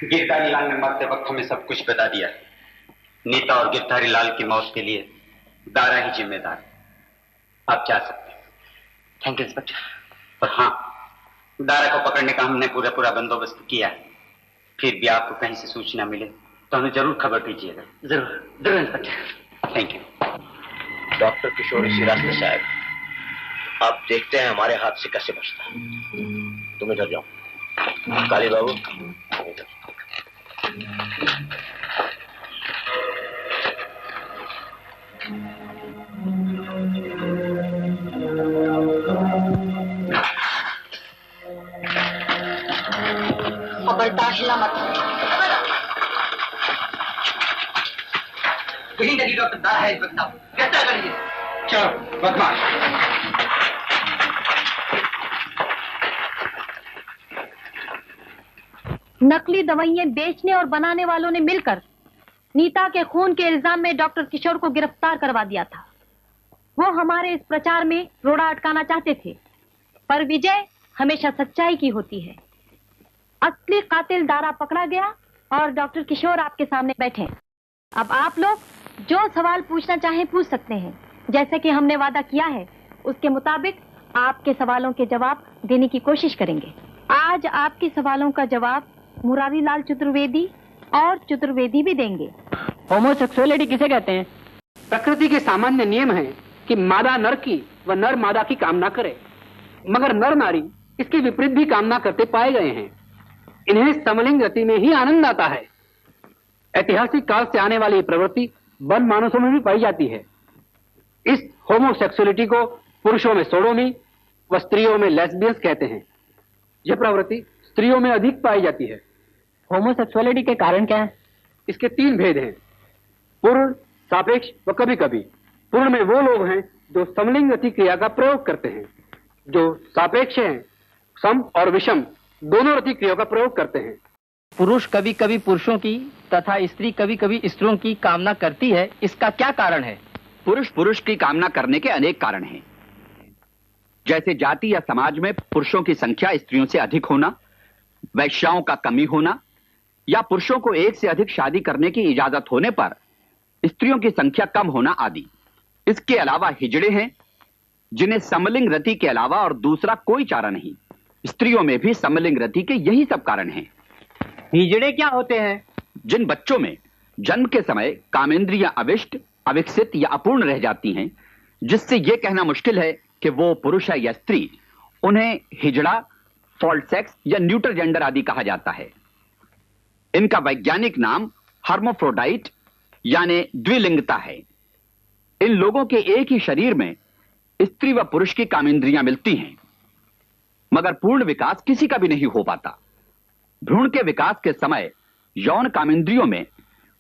गिरधारी लाल ने मरते वक्त हमें सब कुछ बता दिया। नीता और गिरधारी लाल की मौत के लिए दारा ही जिम्मेदार। आप जा सकते हैं।
Thank you inspector.
और हाँ, दारा को पकड़ने का हमने पूरा बंदोबस्त किया है। फिर भी आपको कहीं से सूचना मिले तो हमें जरूर खबर दीजिएगा।
जरूर इंस्पेक्टर।
Thank you.
डॉक्टर किशोर इसी रास्ते से आएगा। आप देखते हैं हमारे हाथ से कैसे बचता है। तुम इधर जाओ। काली बाबू इधर।
खबरदार हिला मत।
यही नदी डॉक्टर दारा है इस वक्त। गिरफ्तार करिए।
चलो बदमाश।
नकली दवाइयां बेचने और बनाने वालों ने मिलकर नीता के खून के इल्जाम में डॉक्टर किशोर को गिरफ्तार करवा दिया था। वो हमारे इस प्रचार में रोड़ा अटकाना चाहते थे, पर विजय हमेशा सच्चाई की होती है। असली कातिल दारा पकड़ा गया और डॉक्टर किशोर आपके सामने बैठे। अब आप लोग जो सवाल पूछना चाहें पूछ सकते हैं। जैसे कि हमने वादा किया है उसके मुताबिक आपके सवालों के जवाब देने की कोशिश करेंगे। आज आपके सवालों का जवाब मुरारी लाल चतुर्वेदी और चतुर्वेदी भी देंगे।
होमोसेक्सुअलिटी किसे कहते हैं? प्रकृति के सामान्य नियम है कि मादा नर की व नर मादा की कामना करे, मगर नर नारी इसके विपरीत भी कामना करते पाए गए हैं। इन्हें समलिंग रति में ही आनंद आता है। ऐतिहासिक काल से आने वाली प्रवृत्ति वन मानसों में भी पाई जाती है। इस होमोसेक्सुअलिटी को पुरुषों में सोडोमी व स्त्रियों में लेस्बियंस कहते हैं। यह प्रवृत्ति स्त्रियों में अधिक पाई जाती है।
होमोसेक्सुअलिटी के कारण क्या है?
इसके 3 भेद हैं: पूर्ण, सापेक्ष व कभी कभी। पूर्ण में वो लोग हैं जो समलिंग रति क्रिया का प्रयोग करते हैं। जो सापेक्ष हैं, सम और विषम दोनों रति क्रिया का प्रयोग करते हैं।
पुरुष कभी कभी पुरुषों की तथा स्त्री कभी कभी स्त्रियों की कामना करती है, इसका क्या कारण है?
पुरुष की कामना करने के अनेक कारण हैं, जैसे जाति या समाज में पुरुषों की संख्या स्त्रियों से अधिक होना, वैश्याओं का कमी होना, या पुरुषों को एक से अधिक शादी करने की इजाजत होने पर स्त्रियों की संख्या कम होना आदि। इसके अलावा हिजड़े हैं, जिन्हें समलिंग रति के अलावा और दूसरा कोई चारा नहीं। स्त्रियों में भी समलिंग रति के यही सब कारण हैं।
हिजड़े क्या होते हैं?
जिन बच्चों में जन्म के समय कामेंद्रियां अविष्ट, अविकसित या अपूर्ण रह जाती हैं, जिससे यह कहना मुश्किल है कि वो पुरुष है या स्त्री, उन्हें हिजड़ा, फॉल्ट सेक्स या न्यूटर जेंडर आदि कहा जाता है। इनका वैज्ञानिक नाम हर्माफ्रोडाइट यानी द्विलिंगता है। इन लोगों के एक ही शरीर में स्त्री व पुरुष की कामेंद्रियां मिलती हैं, मगर पूर्ण विकास किसी का भी नहीं हो पाता। भ्रूण के विकास के समय यौन कामेंद्रियों में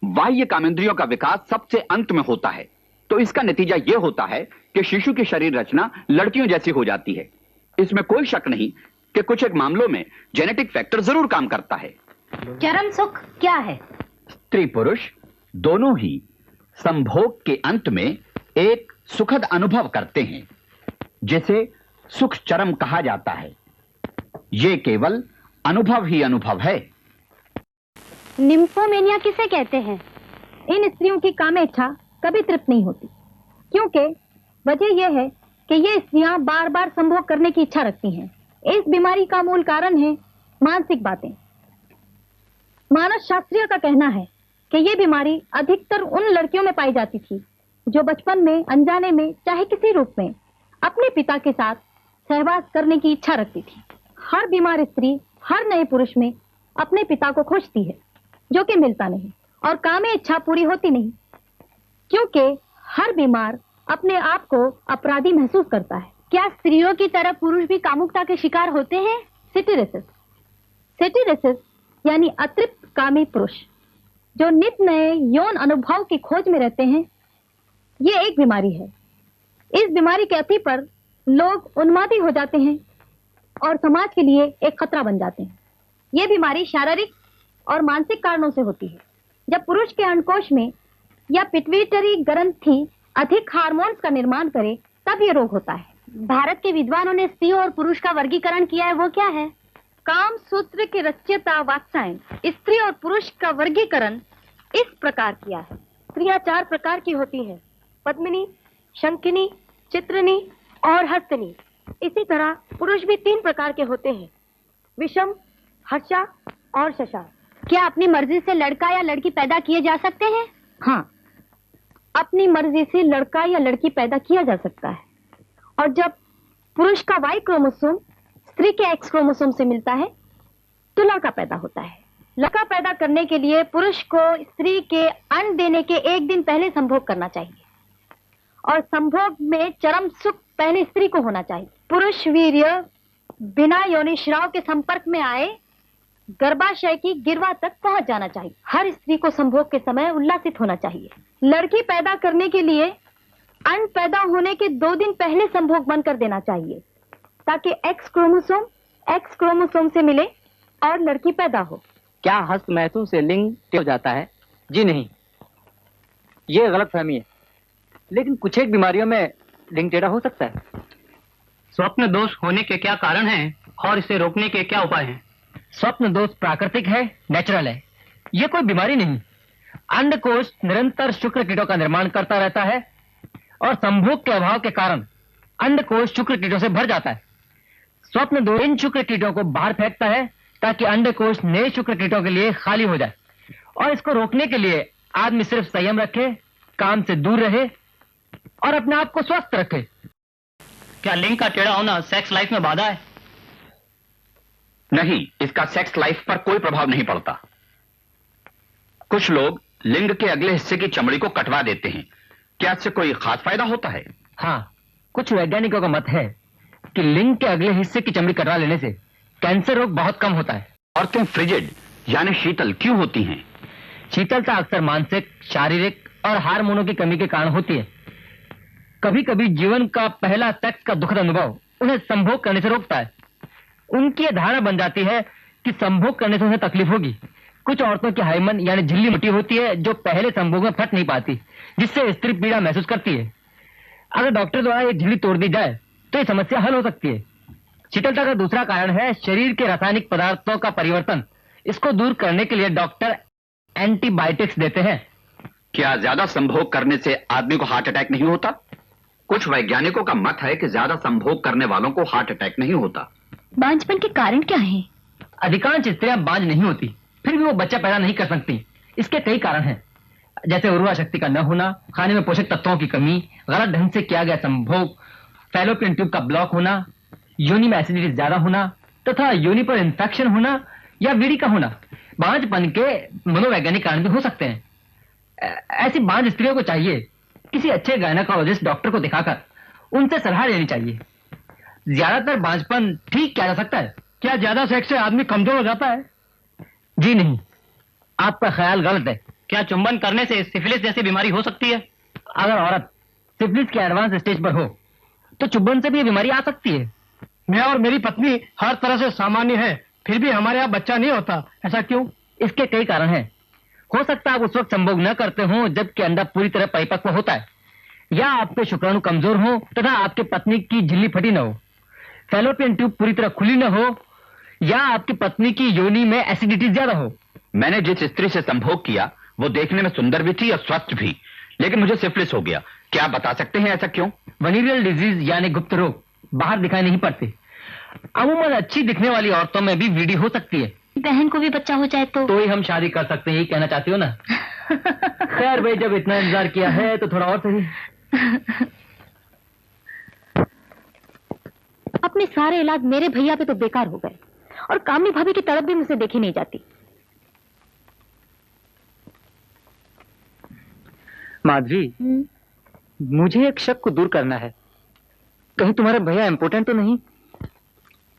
बाह्य कामेंद्रियों का विकास सबसे अंत में होता है। तो इसका नतीजा यह होता है कि शिशु की शरीर रचना लड़कियों जैसी हो जाती है। इसमें कोई शक नहीं कि कुछ एक मामलों में जेनेटिक फैक्टर जरूर काम करता है।
चरम सुख क्या है?
स्त्री पुरुष दोनों ही संभोग के अंत में एक सुखद अनुभव करते हैं, जिसे सुख चरम कहा जाता है। यह केवल अनुभव ही अनुभव है।
निम्फोमेनिया किसे कहते हैं? इन स्त्रियों की कामेच्छा कभी तृप्त नहीं होती, क्योंकि वजह यह है कि ये स्त्रियां बार बार संभोग करने की इच्छा रखती हैं। इस बीमारी का मूल कारण है मानसिक बातें। मानस शास्त्रियों का कहना है कि यह बीमारी अधिकतर उन लड़कियों में पाई जाती थी जो बचपन में अनजाने में चाहे किसी रूप में अपने पिता के साथ सहवास करने की इच्छा रखती थी। हर बीमार स्त्री हर नए पुरुष में अपने पिता को खोजती है, जो कि मिलता नहीं, और कामे इच्छा पूरी होती नहीं, क्योंकि हर बीमार अपने आप को अपराधी महसूस करता है। क्या स्त्रियों की तरह पुरुष भी कामुकता के शिकार होते हैं? सेटिरेसिस। सेटिरेसिस यानी अतृप्त कामी पुरुष जो नित्य नए यौन अनुभव की खोज में रहते हैं, ये एक बीमारी है। इस बीमारी के अति पर लोग उन्मादी हो जाते हैं और समाज के लिए एक खतरा बन जाते हैं। यह बीमारी शारीरिक और मानसिक कारणों से होती है। जब पुरुष के अंडकोश में या पिट्यूटरी ग्रंथि अधिक हार्मोन्स का निर्माण करे, तब यह रोग होता है। भारत के विद्वानों ने स्त्री और पुरुष का वर्गीकरण किया है, वो क्या है? काम सूत्र के रचयिता वात्सायन स्त्री और पुरुष का वर्गीकरण इस प्रकार किया है। स्त्रियां 4 प्रकार की होती हैं, पद्मिनी, शंखिनी, चित्रनी और हस्तनी। इसी तरह पुरुष भी 3 प्रकार के होते हैं, विषम, हर्षा और शशा।
क्या अपनी मर्जी से लड़का या लड़की पैदा किए जा सकते हैं?
हाँ, अपनी मर्जी से लड़का या लड़की पैदा किया जा सकता है। और जब पुरुष का वाई क्रोमोसोम स्त्री के एक्स क्रोमोसोम से मिलता है तो लड़का पैदा होता है। लड़का पैदा करने के लिए पुरुष को स्त्री के अंड देने के 1 दिन पहले संभोग करना चाहिए और संभोग में चरम सुख पहले स्त्री को होना चाहिए। पुरुष वीर्य बिना योनि श्राव के संपर्क में आए गर्भाशय की गिरवा तक पहुंच जाना चाहिए। हर स्त्री को संभोग के समय उल्लासित होना चाहिए। लड़की पैदा करने के लिए अंड पैदा होने के 2 दिन पहले संभोग बंद कर देना चाहिए ताकि एक्स क्रोमोसोम से मिले और लड़की पैदा हो।
क्या हस्त मैथुन से लिंग टेढ़ जाता है? जी नहीं, ये गलतफहमी है, लेकिन कुछ एक बीमारियों में लिंग टेढ़ा हो सकता है।
स्वप्न दोष होने के क्या कारण हैं और इसे रोकने के क्या उपाय हैं?
स्वप्न दोष प्राकृतिक है, नेचुरल है, ये कोई बीमारी नहीं। अंडकोश निरंतर शुक्र कीटों का निर्माण करता रहता है और संभोग के अभाव के कारण अंडकोश शुक्र कीटों से भर जाता है। स्वप्न दोष इन शुक्र कीटों को बाहर फेंकता है ताकि अंडकोश नए शुक्र कीटों के लिए खाली हो जाए। और इसको रोकने के लिए आदमी सिर्फ संयम रखे, काम से दूर रहे और अपने आप को स्वस्थ रखे।
क्या लिंग का टेढ़ा होना सेक्स लाइफ में बाधा है?
नहीं, इसका सेक्स लाइफ पर कोई प्रभाव नहीं पड़ता। कुछ लोग लिंग के अगले हिस्से की चमड़ी को कटवा देते हैं, क्या इससे कोई खास फायदा होता है?
हाँ, कुछ वैज्ञानिकों का मत है कि लिंग के अगले हिस्से की चमड़ी कटवा लेने से कैंसर रोग बहुत कम होता है।
औरतें फ्रिजिड यानी शीतल क्यों होती हैं?
शीतलता अक्सर मानसिक, शारीरिक और हार्मोनों की कमी के कारण होती है। कभी कभी जीवन का पहला सेक्स का दुखद अनुभव उन्हें संभोग करने से रोकता है। उनकी यह धारणा बन जाती है कि संभोग करने से उन्हें तकलीफ होगी। कुछ औरतों की हाइमन यानी झिल्ली मोटी होती है जो पहले संभोग में फट नहीं पाती, जिससे स्त्री पीड़ा महसूस करती है। अगर डॉक्टर द्वारा ये झिल्ली तोड़ दी जाए तो ये समस्या हल हो सकती है। शीतलता का दूसरा कारण है शरीर के रासायनिक पदार्थों का परिवर्तन। इसको दूर करने के लिए डॉक्टर एंटीबायोटिक्स देते हैं।
क्या ज्यादा संभोग करने से आदमी को हार्ट अटैक नहीं होता? कुछ वैज्ञानिकों का मत है कि ज्यादा संभोग करने वालों को हार्ट अटैक नहीं होता।
बांझपन के कारण क्या है?
अधिकांश स्त्रियां बांझ नहीं होती, फिर भी वो बच्चा पैदा नहीं कर सकती। इसके कई कारण हैं, जैसे उर्वरा शक्ति का न होना, खाने में पोषक तत्वों की कमी, गलत ढंग से किया गया संभोग, फैलोपियन ट्यूब का ब्लॉक होना, योनि में एसिडिटी ज्यादा होना तथा योनि पर इंफेक्शन होना या बीड़ी का होना। बांझपन के मनोवैज्ञानिक कारण भी हो सकते हैं। ऐसी बांझ स्त्रियों को चाहिए किसी अच्छे गायनेकोलॉजिस्ट डॉक्टर को दिखाकर उनसे सलाह लेनी चाहिए। ज्यादातर बांझपन ठीक किया जा सकता है।
क्या ज्यादा सेक्स से आदमी कमजोर हो जाता है?
जी नहीं, आपका ख्याल गलत है।
क्या चुंबन करने से सिफिलिस जैसी बीमारी हो सकती है?
अगर औरत सिफिलिस के एडवांस स्टेज पर हो तो चुंबन से भी ये बीमारी आ सकती है।
मैं और मेरी पत्नी हर तरह से सामान्य है, फिर भी हमारे यहाँ बच्चा नहीं होता, ऐसा क्यों?
इसके कई कारण हैं। हो सकता है आप उस वक्त संभोग न करते हो जबकि अंडा पूरी तरह परिपक्व होता है, या आपके शुक्राणु कमजोर हो तथा आपकी पत्नी की झिल्ली फटी न हो, फैलोपियन ट्यूब पूरी तरह खुली न हो, या आपकी पत्नी की योनि में एसिडिटी ज्यादा हो।
मैंने जिस स्त्री से संभोग किया वो देखने में सुंदर भी थी और स्वस्थ भी, लेकिन मुझे सिफिलिस हो गया। क्या आप बता सकते हैं ऐसा क्यों?
वनीरियल डिजीज यानी गुप्त रोग बाहर दिखाई नहीं पड़ते। अमूमन अच्छी दिखने वाली औरतों में भी वीडी हो सकती है।
बहन को भी बच्चा हो जाए तो
ही हम शादी कर सकते हैं, यही कहना चाहती हो ना? खैर भाई, जब इतना इंतजार किया है तो थोड़ा और सही।
अपने सारे इलाज मेरे भैया पे तो बेकार हो गए और कामनी भाभी की तरफ भी मुझसे देखी नहीं जाती।
माधवी, मुझे एक शक को दूर करना है। कहीं तुम्हारे भैया इम्पोर्टेंट तो नहीं?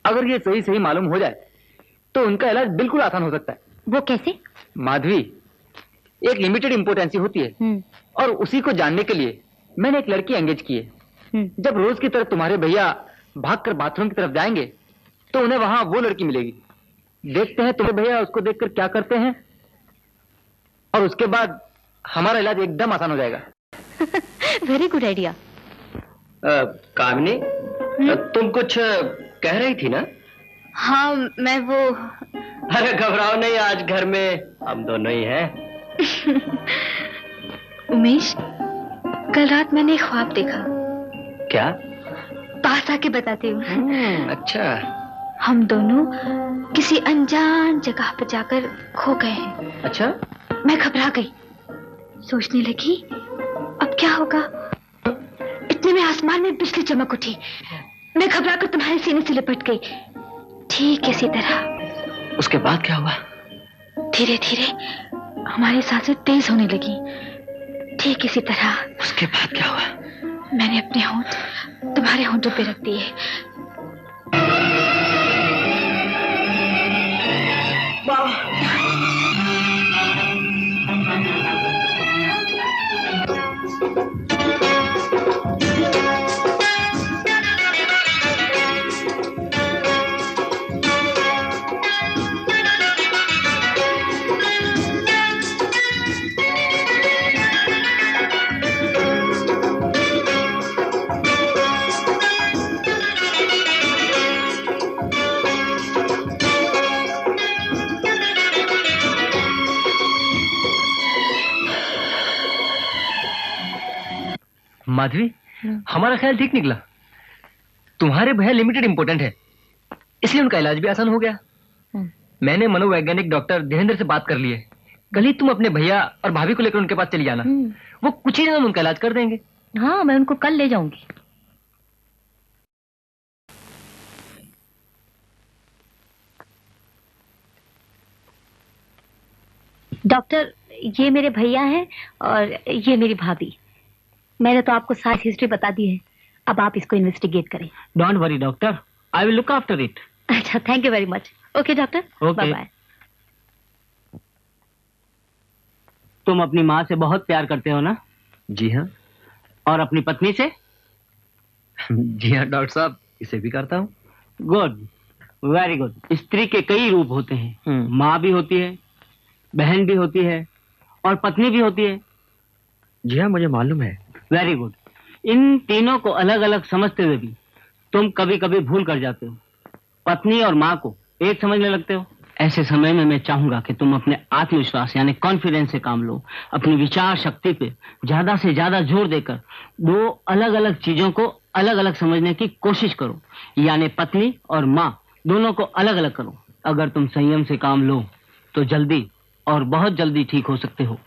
अगर ये सही सही मालूम हो जाए तो उनका इलाज बिल्कुल आसान हो सकता है।
वो कैसे?
माधवी, एक लिमिटेड इम्पोर्टेंसी होती है और उसी को जानने के लिए मैंने एक लड़की एंगेज की है। जब रोज की तरह तुम्हारे भैया भागकर बाथरूम की तरफ जाएंगे तो उन्हें वहां वो लड़की मिलेगी। देखते हैं तुम्हारे भैया उसको देखकर क्या करते हैं और उसके बाद हमारा इलाज एकदम आसान हो जाएगा।
Very good idea.
कामिनी, तुम कुछ कह रही थी ना?
हाँ मैं वो।
अरे घबराओ नहीं, आज घर में हम दोनों ही हैं।
उमेश, कल रात मैंने एक ख्वाब देखा।
क्या?
पास आके बताती हूँ।
अच्छा।
हम दोनों किसी अनजान जगह पर जाकर खो गए हैं।
अच्छा?
मैं घबरा गई, सोचने लगी अब क्या होगा। इतने में आसमान में बिजली चमक उठी। मैं घबरा कर तुम्हारे सीने से लिपट गई, ठीक इसी तरह।
उसके बाद क्या हुआ?
धीरे धीरे हमारी सांसें तेज होने लगी, ठीक इसी तरह।
उसके बाद क्या हुआ?
मैंने अपने होंठ तुम्हारे होंठों पे रख दिए।
माधवी, हमारा ख्याल ठीक निकला। तुम्हारे भैया लिमिटेड इंपॉर्टेंट है, इसलिए उनका इलाज भी आसान हो गया। मैंने मनोवैज्ञानिक डॉक्टर धीरेन्द्र से बात कर ली है। कल ही तुम अपने भैया और भाभी को लेकर उनके पास चली जाना, वो कुछ ही दिन में उनका इलाज कर देंगे।
हाँ, मैं उनको कल ले जाऊंगी। डॉक्टर, ये मेरे भैया हैं और ये मेरी भाभी। मैंने तो आपको सारी हिस्ट्री बता दी है, अब आप इसको इन्वेस्टिगेट करें।
Don't worry doctor, I will look after it.
अच्छा, thank you very much. Okay doctor, bye bye.
तुम अपनी माँ से बहुत प्यार करते हो ना? जी हाँ। और अपनी पत्नी से? जी हाँ डॉक्टर साहब, इसे भी करता हूँ। Good, very good. स्त्री के कई रूप होते हैं। माँ भी होती है, बहन भी होती है और पत्नी भी होती है। जी हाँ, मुझे मालूम है। Very good. इन तीनों को अलग अलग समझते हुए भी तुम कभी कभी भूल कर जाते हो। पत्नी और माँ को एक समझने लगते हो। ऐसे समय में मैं चाहूंगा कि तुम अपने आत्मविश्वास यानी कॉन्फिडेंस से काम लो। अपनी विचार शक्ति पे ज्यादा से ज्यादा जोर देकर दो अलग अलग चीजों को अलग अलग समझने की कोशिश करो, यानी पत्नी और माँ दोनों को अलग अलग करो। अगर तुम संयम से काम लो तो जल्दी और बहुत जल्दी ठीक हो सकते हो।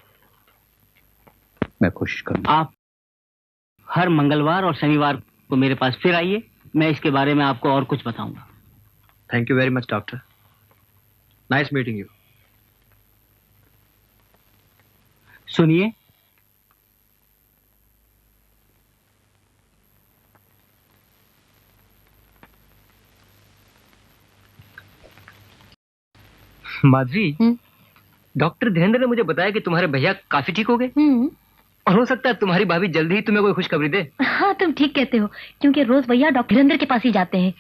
मैं कोशिश करूंगा।
आप हर मंगलवार और शनिवार को मेरे पास फिर आइए, मैं इसके बारे में आपको और कुछ बताऊंगा।
Thank you very much doctor, nice meeting you.
सुनिए, माधवी, डॉक्टर धीरेन्द्र ने मुझे बताया कि तुम्हारे भैया काफी ठीक हो गए और हो सकता है तुम्हारी भाभी जल्दी ही तुम्हें कोई खुशखबरी दे।
हाँ, तुम ठीक कहते हो, क्योंकि रोज भैया डॉक्टर धीरेन्द्र के पास ही जाते हैं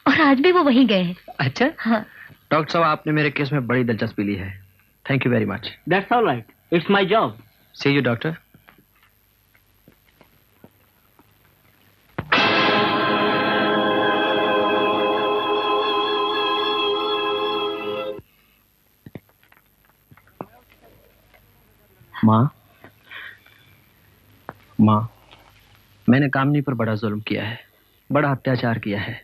और आज भी वो वहीं गए हैं।
अच्छा?
हाँ।
डॉक्टर साहब, आपने मेरे केस में बड़ी दिलचस्पी ली है। Thank you very much.
That's all right, it's my job.
See you doctor. माँ, मैंने कामनी पर बड़ा जुल्म किया है, बड़ा अत्याचार किया है,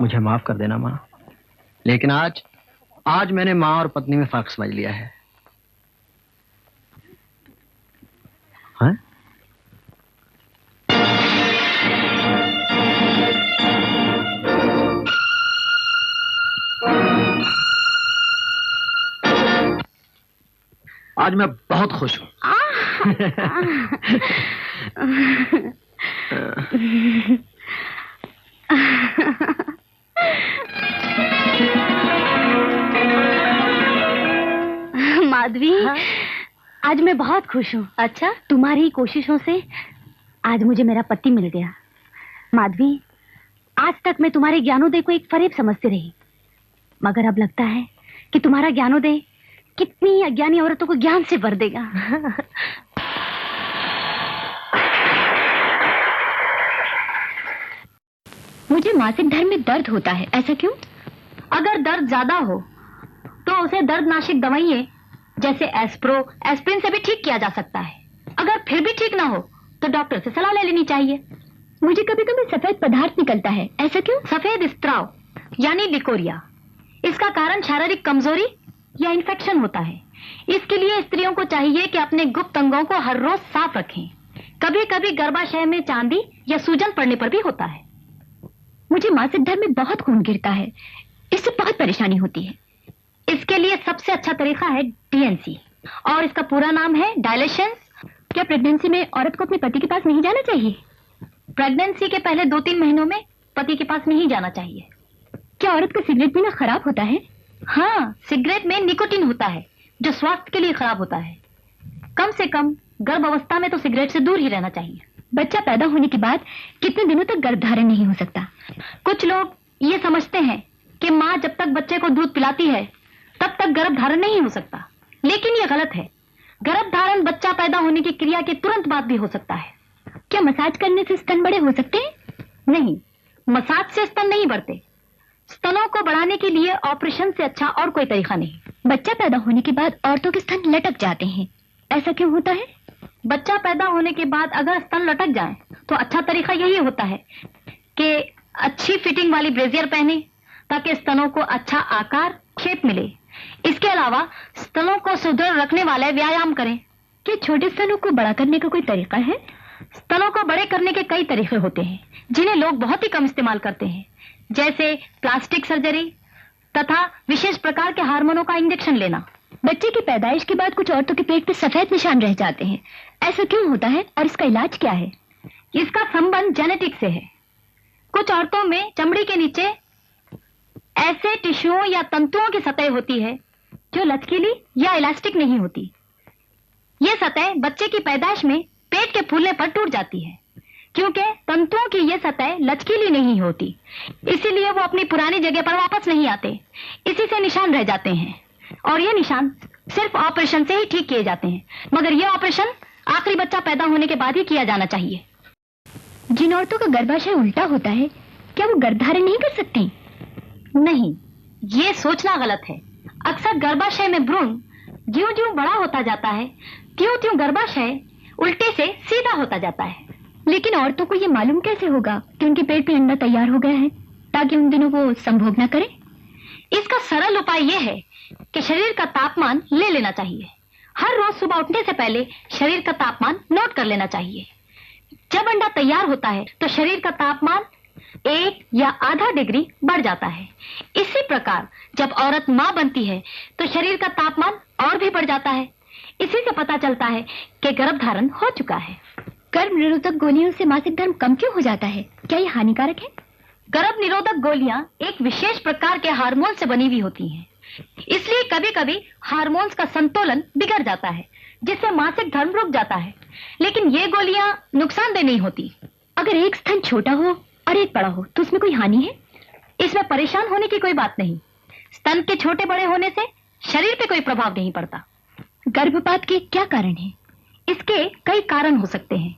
मुझे माफ कर देना माँ। लेकिन आज मैंने माँ और पत्नी में फर्क समझ लिया है। हाँ? आज मैं बहुत खुश हूँ।
माधवी, आज मैं बहुत खुश हूँ। अच्छा? तुम्हारी कोशिशों से आज मुझे मेरा पति मिल गया। माधवी, आज तक मैं तुम्हारे ज्ञानोदय को एक फरेब समझती रही, मगर अब लगता है कि तुम्हारा ज्ञानोदय कितनी अज्ञानी औरतों को ज्ञान से भर देगा। मुझे मासिक धर्म में दर्द होता है, ऐसा क्यों? अगर दर्द ज्यादा हो तो उसे दर्दनाशक दवाइयां जैसे एस्प्रिन से भी ठीक किया जा सकता है। अगर फिर भी ठीक ना हो तो डॉक्टर से सलाह ले लेनी चाहिए। मुझे कभी कभी सफेद पदार्थ निकलता है, ऐसा क्यों? सफेद स्त्राव यानी लिकोरिया। इसका कारण शारीरिक कमजोरी या इन्फेक्शन होता है। इसके लिए स्त्रियों को चाहिए कि अपने गुप्त अंगों को हर रोज साफ रखें। कभी कभी गर्भाशय में चांदी या सूजन पड़ने पर भी होता है। मुझे मासिक धर्म में बहुत खून गिरता है, इससे बहुत परेशानी होती है। इसके लिए सबसे अच्छा तरीका है डीएनसी और इसका पूरा नाम है डायलेशन। क्या प्रेगनेंसी में औरत को अपने पति के पास नहीं जाना चाहिए? प्रेगनेंसी के पहले 2-3 महीनों में पति के पास नहीं जाना चाहिए। क्या औरत का सिगरेट पीना खराब होता है? हाँ, सिगरेट में निकोटीन होता है जो स्वास्थ्य के लिए खराब होता है। कम से कम गर्भ अवस्था में तो सिगरेट से दूर ही रहना चाहिए। बच्चा पैदा होने के बाद कितने दिनों तक गर्भधारण नहीं हो सकता? कुछ लोग ये समझते हैं कि माँ जब तक बच्चे को दूध पिलाती है तब तक गर्भधारण नहीं हो सकता, लेकिन ये गलत है। गर्भधारण बच्चा पैदा होने की क्रिया के तुरंत बाद भी हो सकता है। क्या मसाज करने से स्तन बड़े हो सकते हैं? नहीं, मसाज से स्तन नहीं बढ़ते। स्तनों को बढ़ाने के लिए ऑपरेशन से अच्छा और कोई तरीका नहीं। बच्चा पैदा होने के बाद औरतों के स्तन लटक जाते हैं, ऐसा क्यों होता है? बच्चा पैदा होने के बाद अगर स्तन लटक जाए तो अच्छा तरीका यही होता है कि अच्छी फिटिंग वाली ब्रेजियर पहने ताकि स्तनों को अच्छा आकार शेप मिले। इसके अलावा स्तनों को सुदृढ़ रखने वाले व्यायाम करें। क्या छोटे स्तनों को बड़ा करने का कोई तरीका है? स्तनों को बड़े करने के कई तरीके होते हैं जिन्हें लोग बहुत ही कम इस्तेमाल करते हैं, जैसे प्लास्टिक सर्जरी तथा विशेष प्रकार के हार्मोनों का इंजेक्शन लेना। बच्चे की पैदाइश के बाद कुछ औरतों के पेट पे सफेद निशान रह जाते हैं, ऐसा क्यों होता है और इसका इलाज क्या है? इसका संबंध जेनेटिक से है। कुछ औरतों में चमड़ी के नीचे ऐसे टिश्यूओं या तंतुओं की सतह होती है जो लचकीली या इलास्टिक नहीं होती। ये सतह बच्चे की पैदाइश में पेट के फूलने पर टूट जाती है, क्योंकि तंतुओं की ये सतह लचकीली नहीं होती, इसीलिए वो अपनी पुरानी जगह पर वापस नहीं आते। इसी से निशान रह जाते हैं और ये निशान सिर्फ ऑपरेशन से ही ठीक किए जाते हैं, मगर ये ऑपरेशन आखिरी बच्चा पैदा होने के बाद ही किया जाना चाहिए। जिन औरतों का गर्भाशय उल्टा होता है, क्या वो गर्भधारण नहीं कर सकती? नहीं, ये सोचना गलत है। अक्सर गर्भाशय में भ्रूण ज्यों-ज्यों बड़ा होता जाता है त्यों-त्यों गर्भाशय उल्टे से सीधा होता जाता है। लेकिन औरतों को ये मालूम कैसे होगा कि उनके पेट में अंडा तैयार हो गया है ताकि उन दिनों वो संभोग न करें? इसका सरल उपाय यह है कि शरीर का तापमान ले लेना चाहिए। हर रोज सुबह उठने से पहले शरीर का तापमान नोट कर लेना चाहिए। जब अंडा तैयार होता है तो शरीर का तापमान 1 या आधा डिग्री बढ़ जाता है। इसी प्रकार जब औरत माँ बनती है तो शरीर का तापमान और भी बढ़ जाता है। इसी से पता चलता है कि गर्भधारण हो चुका है। गर्भ निरोधक गोलियों से मासिक धर्म कम क्यों हो जाता है? क्या ये हानिकारक है? गर्भ निरोधक गोलियां एक विशेष प्रकार के हार्मोन से बनी हुई होती हैं, इसलिए कभी कभी हार्मोन्स का संतुलन बिगड़ जाता है जिससे मासिक धर्म रुक जाता है। लेकिन ये गोलियां नुकसानदेह नहीं होती। अगर एक स्तन छोटा हो और एक बड़ा हो तो उसमें कोई हानि है? इसमें परेशान होने की कोई बात नहीं। स्तन के छोटे बड़े होने से शरीर पे कोई प्रभाव नहीं पड़ता। गर्भपात के क्या कारण हैं? इसके कई कारण हो सकते हैं,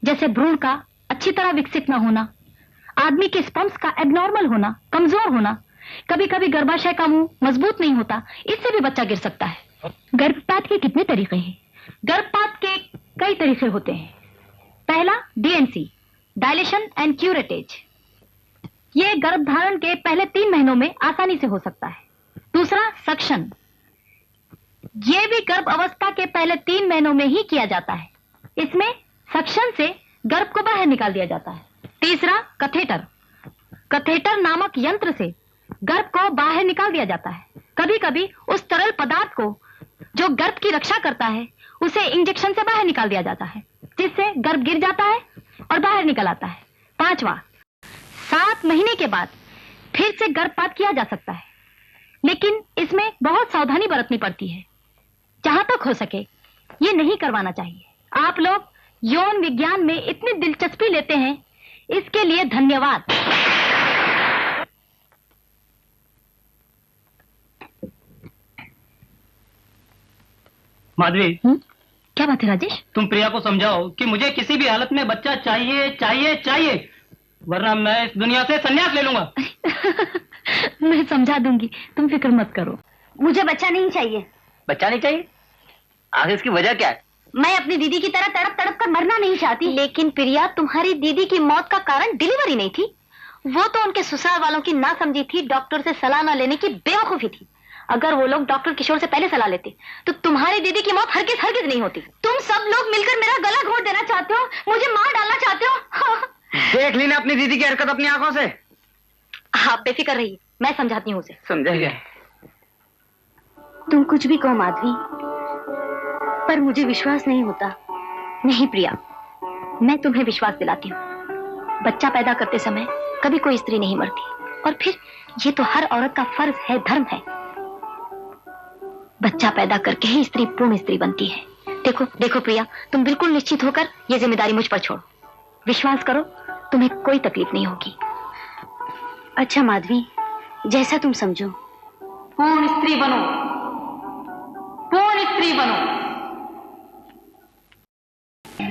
जैसे भ्रूण का अच्छी तरह विकसित न होना, आदमी के स्पर्म्स का एबनॉर्मल होना, कमजोर होना, कभी कभी गर्भाशय का मुंह मजबूत नहीं होता, इससे भी बच्चा गिर सकता है। गर्भपात के कितने तरीके हैं? गर्भपात के कई तरीके होते हैं। पहला डीएनसी, डायलेशन एंड क्यूरेटेज। ये गर्भधारण के पहले 3 महीनों में आसानी से हो सकता है। दूसरा सक्शन, ये भी गर्भ अवस्था के पहले 3 महीनों में ही किया जाता है। इसमें सक्शन से गर्भ को बाहर निकाल दिया जाता है। तीसरा कथेटर, कथेटर नामक यंत्र से गर्भ को बाहर निकाल दिया जाता है। कभी कभी उस तरल पदार्थ को जो गर्भ की रक्षा करता है उसे इंजेक्शन से बाहर निकाल दिया जाता है, जिससे गर्भ गिर जाता है और बाहर निकल आता है। पांचवा, 7 महीने के बाद फिर से गर्भपात किया जा सकता है, लेकिन इसमें बहुत सावधानी बरतनी पड़ती है। जहां तक हो सके ये नहीं करवाना चाहिए। आप लोग यौन विज्ञान में इतनी दिलचस्पी लेते हैं, इसके लिए धन्यवाद।
माधवी,
क्या बात है राजेश?
तुम प्रिया को समझाओ कि मुझे किसी भी हालत में बच्चा चाहिए चाहिए चाहिए।
वरना मैं इस दुनिया से संन्यास ले लूंगा।
मैं समझा दूंगी, तुम फिक्र मत करो।
मुझे बच्चा नहीं चाहिए।
बच्चा नहीं चाहिए? आखिर इसकी वजह क्या है?
मैं अपनी दीदी की तरह तड़प तड़प कर मरना नहीं चाहती। लेकिन प्रिया, तुम्हारी दीदी की मौत का कारण डिलीवरी नहीं थी, वो तो उनके ससुराल वालों की नासमझी थी, डॉक्टर से सलाह न लेने की बेवकूफी थी। अगर वो लोग डॉक्टर किशोर से पहले सलाह लेते तो तुम्हारी दीदी की मौत हरगिज हरगिज नहीं होती। तुम सब लोग मिलकर मेरा गला घोट देना चाहते हो, मुझे मार डालना चाहते हो।
देख ली ना अपनी दीदी की हरकत अपनी आंखों से।
आप बेफिक्र रहिए, मैं समझाती हूँ उसे।
समझाइए।
तुम कुछ भी कहो माधवी, पर मुझे विश्वास नहीं होता। नहीं प्रिया, मैं तुम्हें विश्वास दिलाती हूँ। बच्चा पैदा करते समय कभी कोई स्त्री नहीं मरती, और फिर ये तो हर औरत का फर्ज है, धर्म है। बच्चा पैदा करके ही स्त्री पूर्ण स्त्री बनती है। देखो देखो प्रिया, तुम बिल्कुल निश्चित होकर ये जिम्मेदारी मुझ पर छोड़ो। विश्वास करो, तुम्हें कोई तकलीफ नहीं होगी। अच्छा माधवी, जैसा तुम समझो।
पूर्ण स्त्री बनो, पूर्ण स्त्री बनो।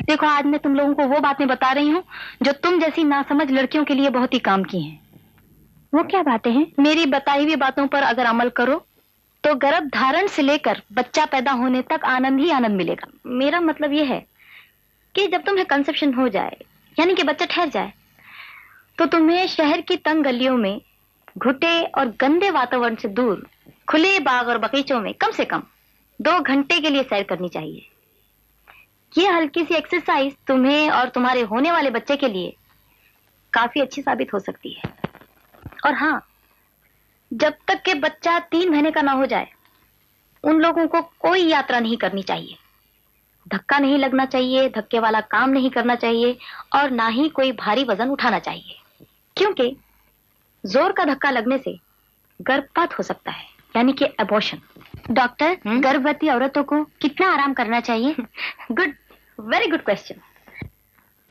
देखो, आज मैं तुम लोगों को वो बातें बता रही हूँ जो तुम जैसी नासमझ लड़कियों के लिए बहुत ही काम की हैं। वो क्या बातें हैं? मेरी बताई हुई बातों पर अगर अमल करो तो गर्भ धारण से लेकर बच्चा पैदा होने तक आनंद ही आनंद मिलेगा। मेरा मतलब ये है कि जब तुम्हें कंसेप्शन हो जाए, यानी कि बच्चा ठहर जाए, तो तुम्हें शहर की तंग गलियों में घुटे और गंदे वातावरण से दूर खुले बाग और बगीचों में कम से कम 2 घंटे के लिए सैर करनी चाहिए। ये हल्की सी एक्सरसाइज तुम्हें और तुम्हारे होने वाले बच्चे के लिए काफी अच्छी साबित हो सकती है। और हाँ, जब तक के बच्चा 3 महीने का ना हो जाए, उन लोगों को कोई यात्रा नहीं करनी चाहिए, धक्का नहीं लगना चाहिए, धक्के वाला काम नहीं करना चाहिए, और ना ही कोई भारी वजन उठाना चाहिए, क्योंकि जोर का धक्का लगने से गर्भपात हो सकता है, यानी कि अबॉर्शन। डॉक्टर, गर्भवती औरतों को कितना आराम करना चाहिए? Good, very good question.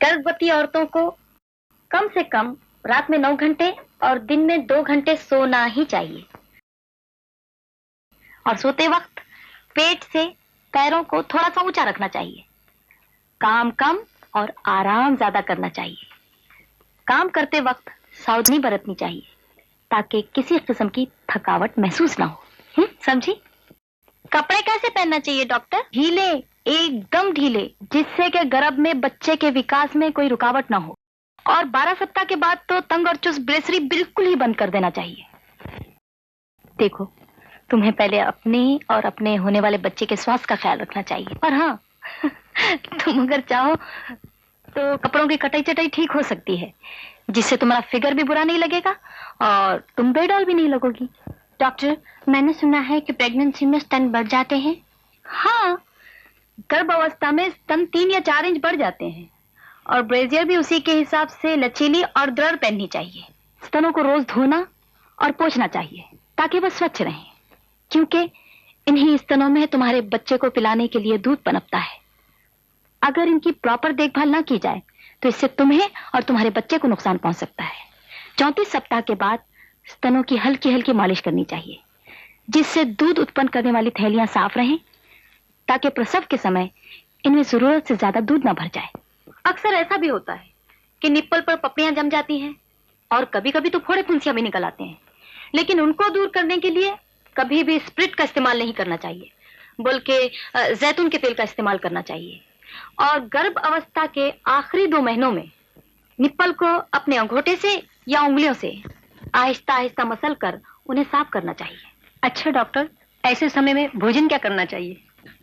गर्भवती औरतों को कम से कम रात में 9 घंटे और दिन में 2 घंटे सोना ही चाहिए, और सोते वक्त पेट से पैरों को थोड़ा सा ऊंचा रखना चाहिए। काम कम और आराम ज्यादा करना चाहिए। काम करते वक्त सावधानी बरतनी चाहिए ताकि किसी किस्म की थकावट महसूस ना हो। समझी? कपड़े कैसे पहनना चाहिए डॉक्टर? ढीले, एकदम ढीले, जिससे कि गर्भ में बच्चे के विकास में कोई रुकावट ना हो। और 12 सप्ताह के बाद तो तंग और चुस्त ब्रेसरी बिल्कुल ही बंद कर देना चाहिए। देखो, तुम्हें पहले अपने और अपने होने वाले बच्चे के स्वास्थ्य का ख्याल रखना चाहिए। और हाँ, तुम अगर चाहो तो कपड़ों की कटाई चटाई ठीक हो सकती है, जिससे तुम्हारा फिगर भी बुरा नहीं लगेगा और तुम बेडॉल भी नहीं लगोगी। डॉक्टर, मैंने सुना है कि प्रेगनेंसी में स्तन बढ़ जाते हैं। हाँ, गर्भ अवस्था में स्तन 3 या 4 इंच बढ़ जाते हैं, और ब्रेजियर भी उसी के हिसाब से लचीली और दृढ़ पहननी चाहिए। स्तनों को रोज धोना और पोंछना चाहिए ताकि वह स्वच्छ रहें, क्योंकि इन्हीं स्तनों में तुम्हारे बच्चे को पिलाने के लिए दूध पनपता है। अगर इनकी प्रॉपर देखभाल ना की जाए तो इससे तुम्हें और तुम्हारे बच्चे को नुकसान पहुंच सकता है। 34 सप्ताह के बाद स्तनों की हल्की हल्की मालिश करनी चाहिए, जिससे दूध उत्पन्न करने वाली थैलियां साफ रहें, ताकि प्रसव के समय इनमें जरूरत से ज्यादा दूध ना भर जाए। अक्सर ऐसा भी होता है कि निप्पल पर पपड़ियां जम जाती हैं और कभी कभी तो फोड़े फुंसियां भी निकल आते हैं, लेकिन उनको दूर करने के लिए कभी भी स्प्रिट का इस्तेमाल नहीं करना चाहिए, बल्कि जैतून के तेल का इस्तेमाल करना चाहिए। और गर्भ अवस्था के आखिरी 2 महीनों में निप्पल को अपने अंगूठे से या उंगलियों से आहिस्ता आहिस्ता मसल कर उन्हें साफ करना चाहिए। अच्छा डॉक्टर, ऐसे समय में भोजन क्या करना चाहिए?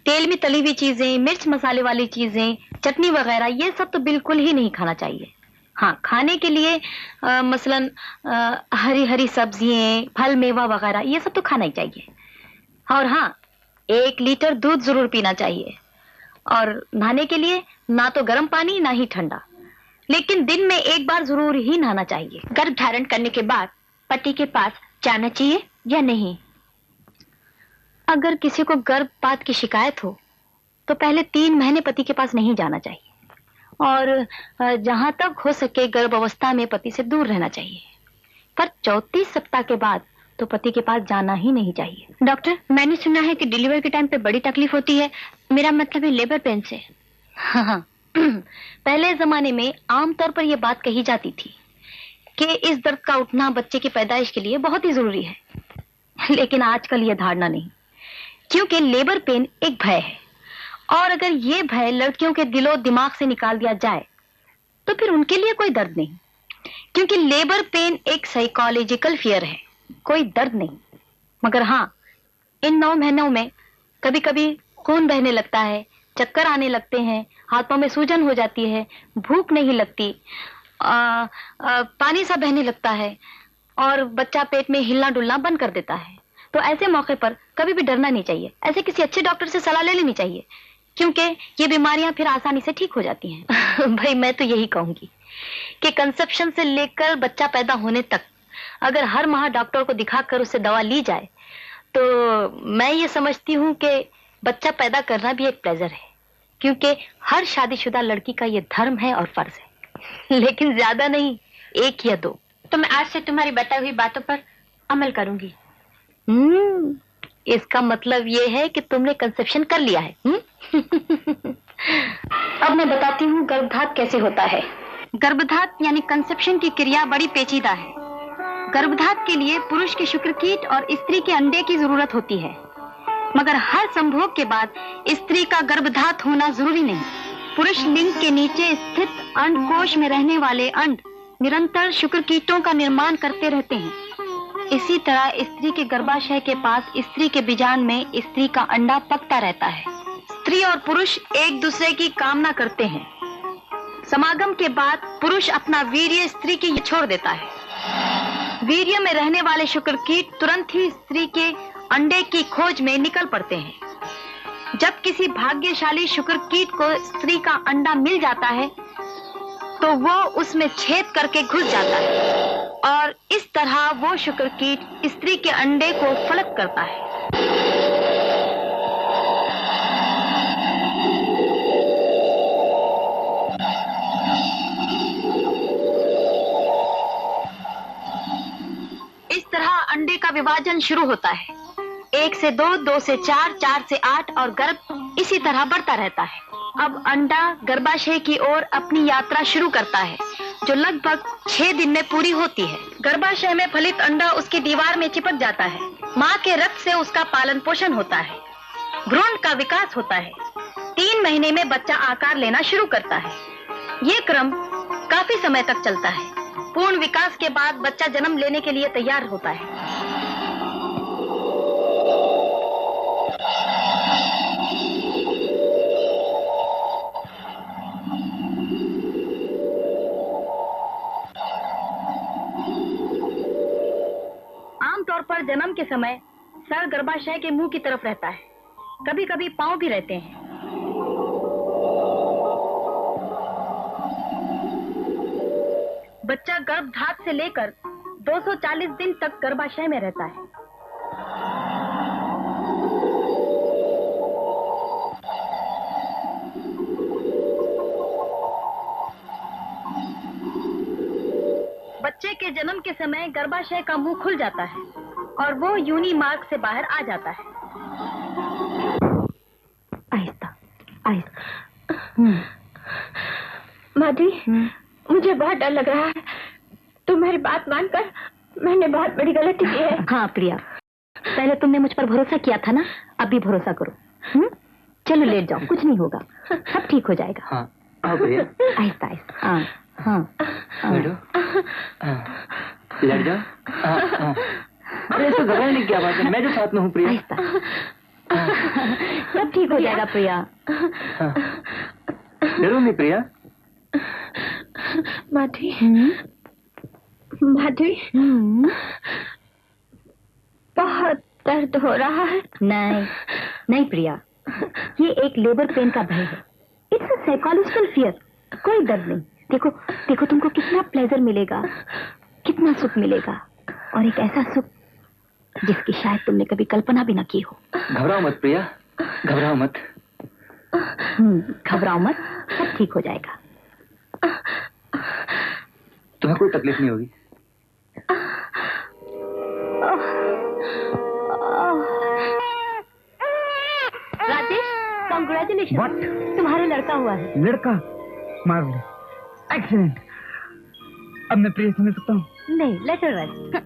तेल में तली हुई चीजें, मिर्च मसाले वाली चीजें, चटनी वगैरह, ये सब तो बिल्कुल ही नहीं खाना चाहिए। हाँ, खाने के लिए मसलन हरी हरी सब्जियां, फल मेवा वगैरह, ये सब तो खाना ही चाहिए। और हाँ, 1 लीटर दूध जरूर पीना चाहिए। और नहाने के लिए ना तो गर्म पानी ना ही ठंडा, लेकिन दिन में 1 बार जरूर ही नहाना चाहिए। गर्भ धारण करने के बाद पति के पास जाना चाहिए या नहीं? अगर किसी को गर्भपात की शिकायत हो तो पहले 3 महीने पति के पास नहीं जाना चाहिए, और जहां तक हो सके गर्भ अवस्था में पति से दूर रहना चाहिए। पर 34 सप्ताह के बाद तो पति के पास जाना ही नहीं चाहिए। डॉक्टर, मैंने सुना है कि डिलीवरी के टाइम पे बड़ी तकलीफ होती है, मेरा मतलब है लेबर पेन से। हाँ, पहले जमाने में आमतौर पर यह बात कही जाती थी,
कि इस दर्द का उठना बच्चे की पैदाइश के लिए बहुत ही जरूरी है, लेकिन आजकल यह धारणा नहीं, क्योंकि लेबर पेन एक भय है, और अगर ये भय लड़कियों के दिलो दिमाग से निकाल दिया जाए तो फिर उनके लिए कोई दर्द नहीं, क्योंकि लेबर पेन एक साइकोलॉजिकल फियर है, कोई दर्द नहीं। मगर हाँ, इन 9 महीनों में कभी कभी खून बहने लगता है, चक्कर आने लगते हैं, हाथों में सूजन हो जाती है, भूख नहीं लगती, पानी सा बहने लगता है और बच्चा पेट में हिलना डुलना बंद कर देता है। तो ऐसे मौके पर कभी भी डरना नहीं चाहिए, ऐसे किसी अच्छे डॉक्टर से सलाह ले लेनी चाहिए, क्योंकि ये बीमारियां फिर आसानी से ठीक हो जाती हैं। भाई मैं तो यही कहूंगी कि कंसेप्शन से लेकर बच्चा पैदा होने तक अगर हर माह डॉक्टर को दिखाकर उससे दवा ली जाए तो मैं ये समझती हूँ कि बच्चा पैदा करना भी एक प्लेजर है, क्योंकि हर शादीशुदा लड़की का ये धर्म है और फर्ज है, लेकिन ज्यादा नहीं, 1 या 2।
तो मैं आज से तुम्हारी बताई हुई बातों पर अमल करूंगी।
इसका मतलब ये है कि तुमने कंसेप्शन कर लिया है। अब मैं बताती हूँ गर्भधात कैसे होता है। गर्भधात यानी कंसेप्शन की क्रिया बड़ी पेचीदा है। गर्भधात के लिए पुरुष के शुक्रकीट और स्त्री के अंडे की जरूरत होती है, मगर हर संभोग के बाद स्त्री का गर्भधात होना जरूरी नहीं। पुरुष लिंग के नीचे स्थित अंडकोश में रहने वाले अंड निरंतर शुक्रकीटों का निर्माण करते रहते हैं। इसी तरह स्त्री के गर्भाशय के पास स्त्री के बीजांड में स्त्री का अंडा पकता रहता है। स्त्री और पुरुष एक दूसरे की कामना करते हैं। समागम के बाद पुरुष अपना वीर्य स्त्री के छोड़ देता है। वीर्य में रहने वाले शुक्रकीट तुरंत ही स्त्री के अंडे की खोज में निकल पड़ते हैं। जब किसी भाग्यशाली शुक्रकीट को स्त्री का अंडा मिल जाता है तो वो उसमें छेद करके घुस जाता है और इस तरह वो शुक्रकीट स्त्री के अंडे को फलक करता है। इस तरह अंडे का विभाजन शुरू होता है। 1 से 2, 2 से 4, 4 से 8 और गर्भ इसी तरह बढ़ता रहता है। अब अंडा गर्भाशय की ओर अपनी यात्रा शुरू करता है, जो लगभग 6 दिन में पूरी होती है। गर्भाशय में फलित अंडा उसकी दीवार में चिपक जाता है। माँ के रक्त से उसका पालन पोषण होता है। भ्रूण का विकास होता है। 3 महीने में बच्चा आकार लेना शुरू करता है। ये क्रम काफी समय तक चलता है। पूर्ण विकास के बाद बच्चा जन्म लेने के लिए तैयार होता है। आमतौर पर जन्म के समय सर गर्भाशय के मुंह की तरफ रहता है। कभी कभी पांव भी रहते हैं। बच्चा गर्भधात से लेकर 240 दिन तक गर्भाशय में रहता है। बच्चे के जन्म के समय गर्भाशय का मुंह खुल जाता है और वो योनि मार्ग से बाहर आ जाता है। आहिस्ता आहिस्ता।
माधुरी, मुझे बहुत डर लग रहा है। तुम्हारी बात मानकर मैंने बहुत बड़ी गलती की है।
हाँ प्रिया, पहले तुमने मुझ पर भरोसा किया था ना, अब भी भरोसा करो। चलो लेट जाओ, कुछ नहीं होगा, सब ठीक हो जाएगा।
हाँ, आओ प्रिया।
आहिस्ता आहिस्ता। हाँ हाँ।
बैठो। लेट जाओ। अरे इसको घबराने की क्या बात है, मैं जो साथ में हूँ प्रिया।
आहिस्ता। सब ठीक हो जाएगा प्रिया।
जरूर नहीं प्रिया।
माधुरी, माधुरी, बहुत दर्द हो रहा है।
नहीं नहीं प्रिया, ये एक लेबर पेन का भय है। इट्स अ साइकोलॉजिकल फियर, कोई दर्द नहीं। देखो देखो, तुमको कितना प्लेजर मिलेगा, कितना सुख मिलेगा, और एक ऐसा सुख जिसकी शायद तुमने कभी कल्पना भी ना की हो।
घबराओ मत प्रिया, घबराओ मत।
घबराओ मत, सब ठीक हो जाएगा।
तुम्हें कोई तकलीफ नहीं होगी।
राजेश, कांग्रेचुलेशन, तुम्हारा लड़का हुआ है।
लड़का? Marvellous, excellent. अब मैं प्रिया समझ सकता हूँ?
नहीं, लेट हर रेस्ट।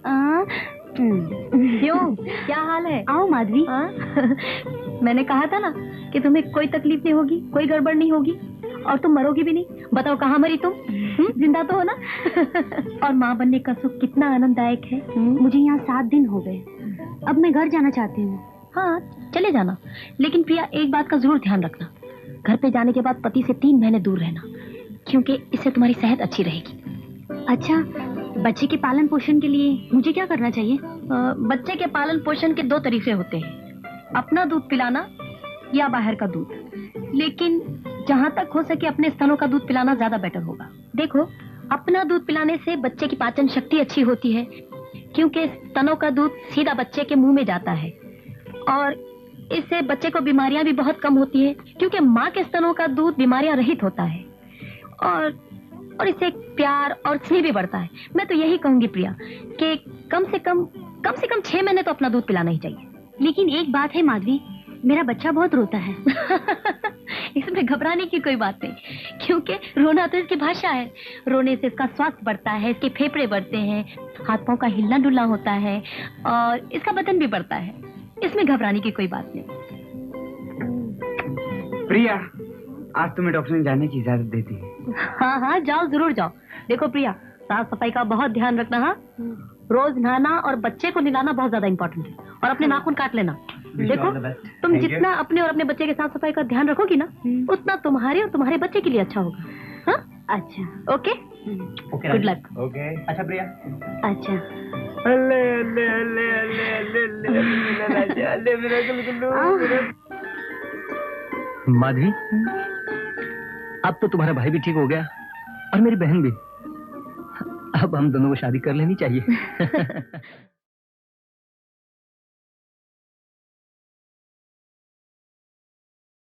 क्यों, क्या हाल है? आओ माधवी। मैंने कहा था ना कि तुम्हें कोई तकलीफ नहीं होगी, कोई गड़बड़ नहीं होगी और तुम मरोगी भी नहीं। बताओ कहाँ मरी तुम? जिंदा तो हो ना? और माँ बनने का सुख कितना आनंददायक है।
मुझे यहाँ 7 दिन हो गए, अब मैं घर जाना चाहती हूँ।
हाँ, चले जाना, लेकिन प्रिया एक बात का जरूर ध्यान रखना, घर पे जाने के बाद पति से 3 महीने दूर रहना, क्योंकि इससे तुम्हारी सेहत अच्छी रहेगी।
अच्छा, बच्चे के पालन पोषण के लिए मुझे क्या करना चाहिए?
बच्चे के पालन पोषण के 2 तरीके होते हैं, अपना दूध पिलाना या बाहर का दूध। लेकिन जहाँ तक हो सके अपने स्तनों का दूध पिलाना ज्यादा बेटर होगा। देखो, अपना दूध पिलाने से बच्चे की पाचन शक्ति अच्छी होती है, क्योंकि स्तनों का दूध सीधा बच्चे के मुंह में जाता है और इससे बच्चे को बीमारियां भी बहुत कम होती है, क्योंकि माँ के स्तनों का दूध बीमारियां रहित होता है और इससे प्यार और स्नेह भी बढ़ता है। मैं तो यही कहूंगी प्रिया कि कम से कम 6 महीने तो अपना दूध पिलाना ही चाहिए।
लेकिन एक बात है माधवी, मेरा बच्चा बहुत रोता है।
इसमें घबराने की कोई बात नहीं, क्योंकि रोना तो इसकी भाषा है। रोने से इसका स्वास्थ्य बढ़ता है, इसके फेफड़े बढ़ते हैं, हाथ पांव का हिलना डुलना होता है और इसका बदन भी बढ़ता है। इसमें घबराने की कोई बात नहीं।
प्रिया, आज तुम्हें डॉक्टर ने जाने की इजाजत दे दी है।
हाँ, जाओ, जरूर जाओ। देखो प्रिया, साफ सफाई का बहुत ध्यान रखना। हाँ, रोज नहाना और बच्चे को नहलाना बहुत ज्यादा इंपॉर्टेंट है, और अपने नाखून काट लेना। देखो, तुम जितना अपने और अपने बच्चे के साफ सफाई का ध्यान रखोगी ना, उतना तुम्हारे और तुम्हारे बच्चे के लिए अच्छा होगा। हाँ, अच्छा, ओके, गुड लक।
ओके, अच्छा प्रिया।
अच्छा,
माधवी, अब तो तुम्हारा भाई भी ठीक हो गया और मेरी बहन भी। अब हम दोनों को शादी कर लेनी चाहिए।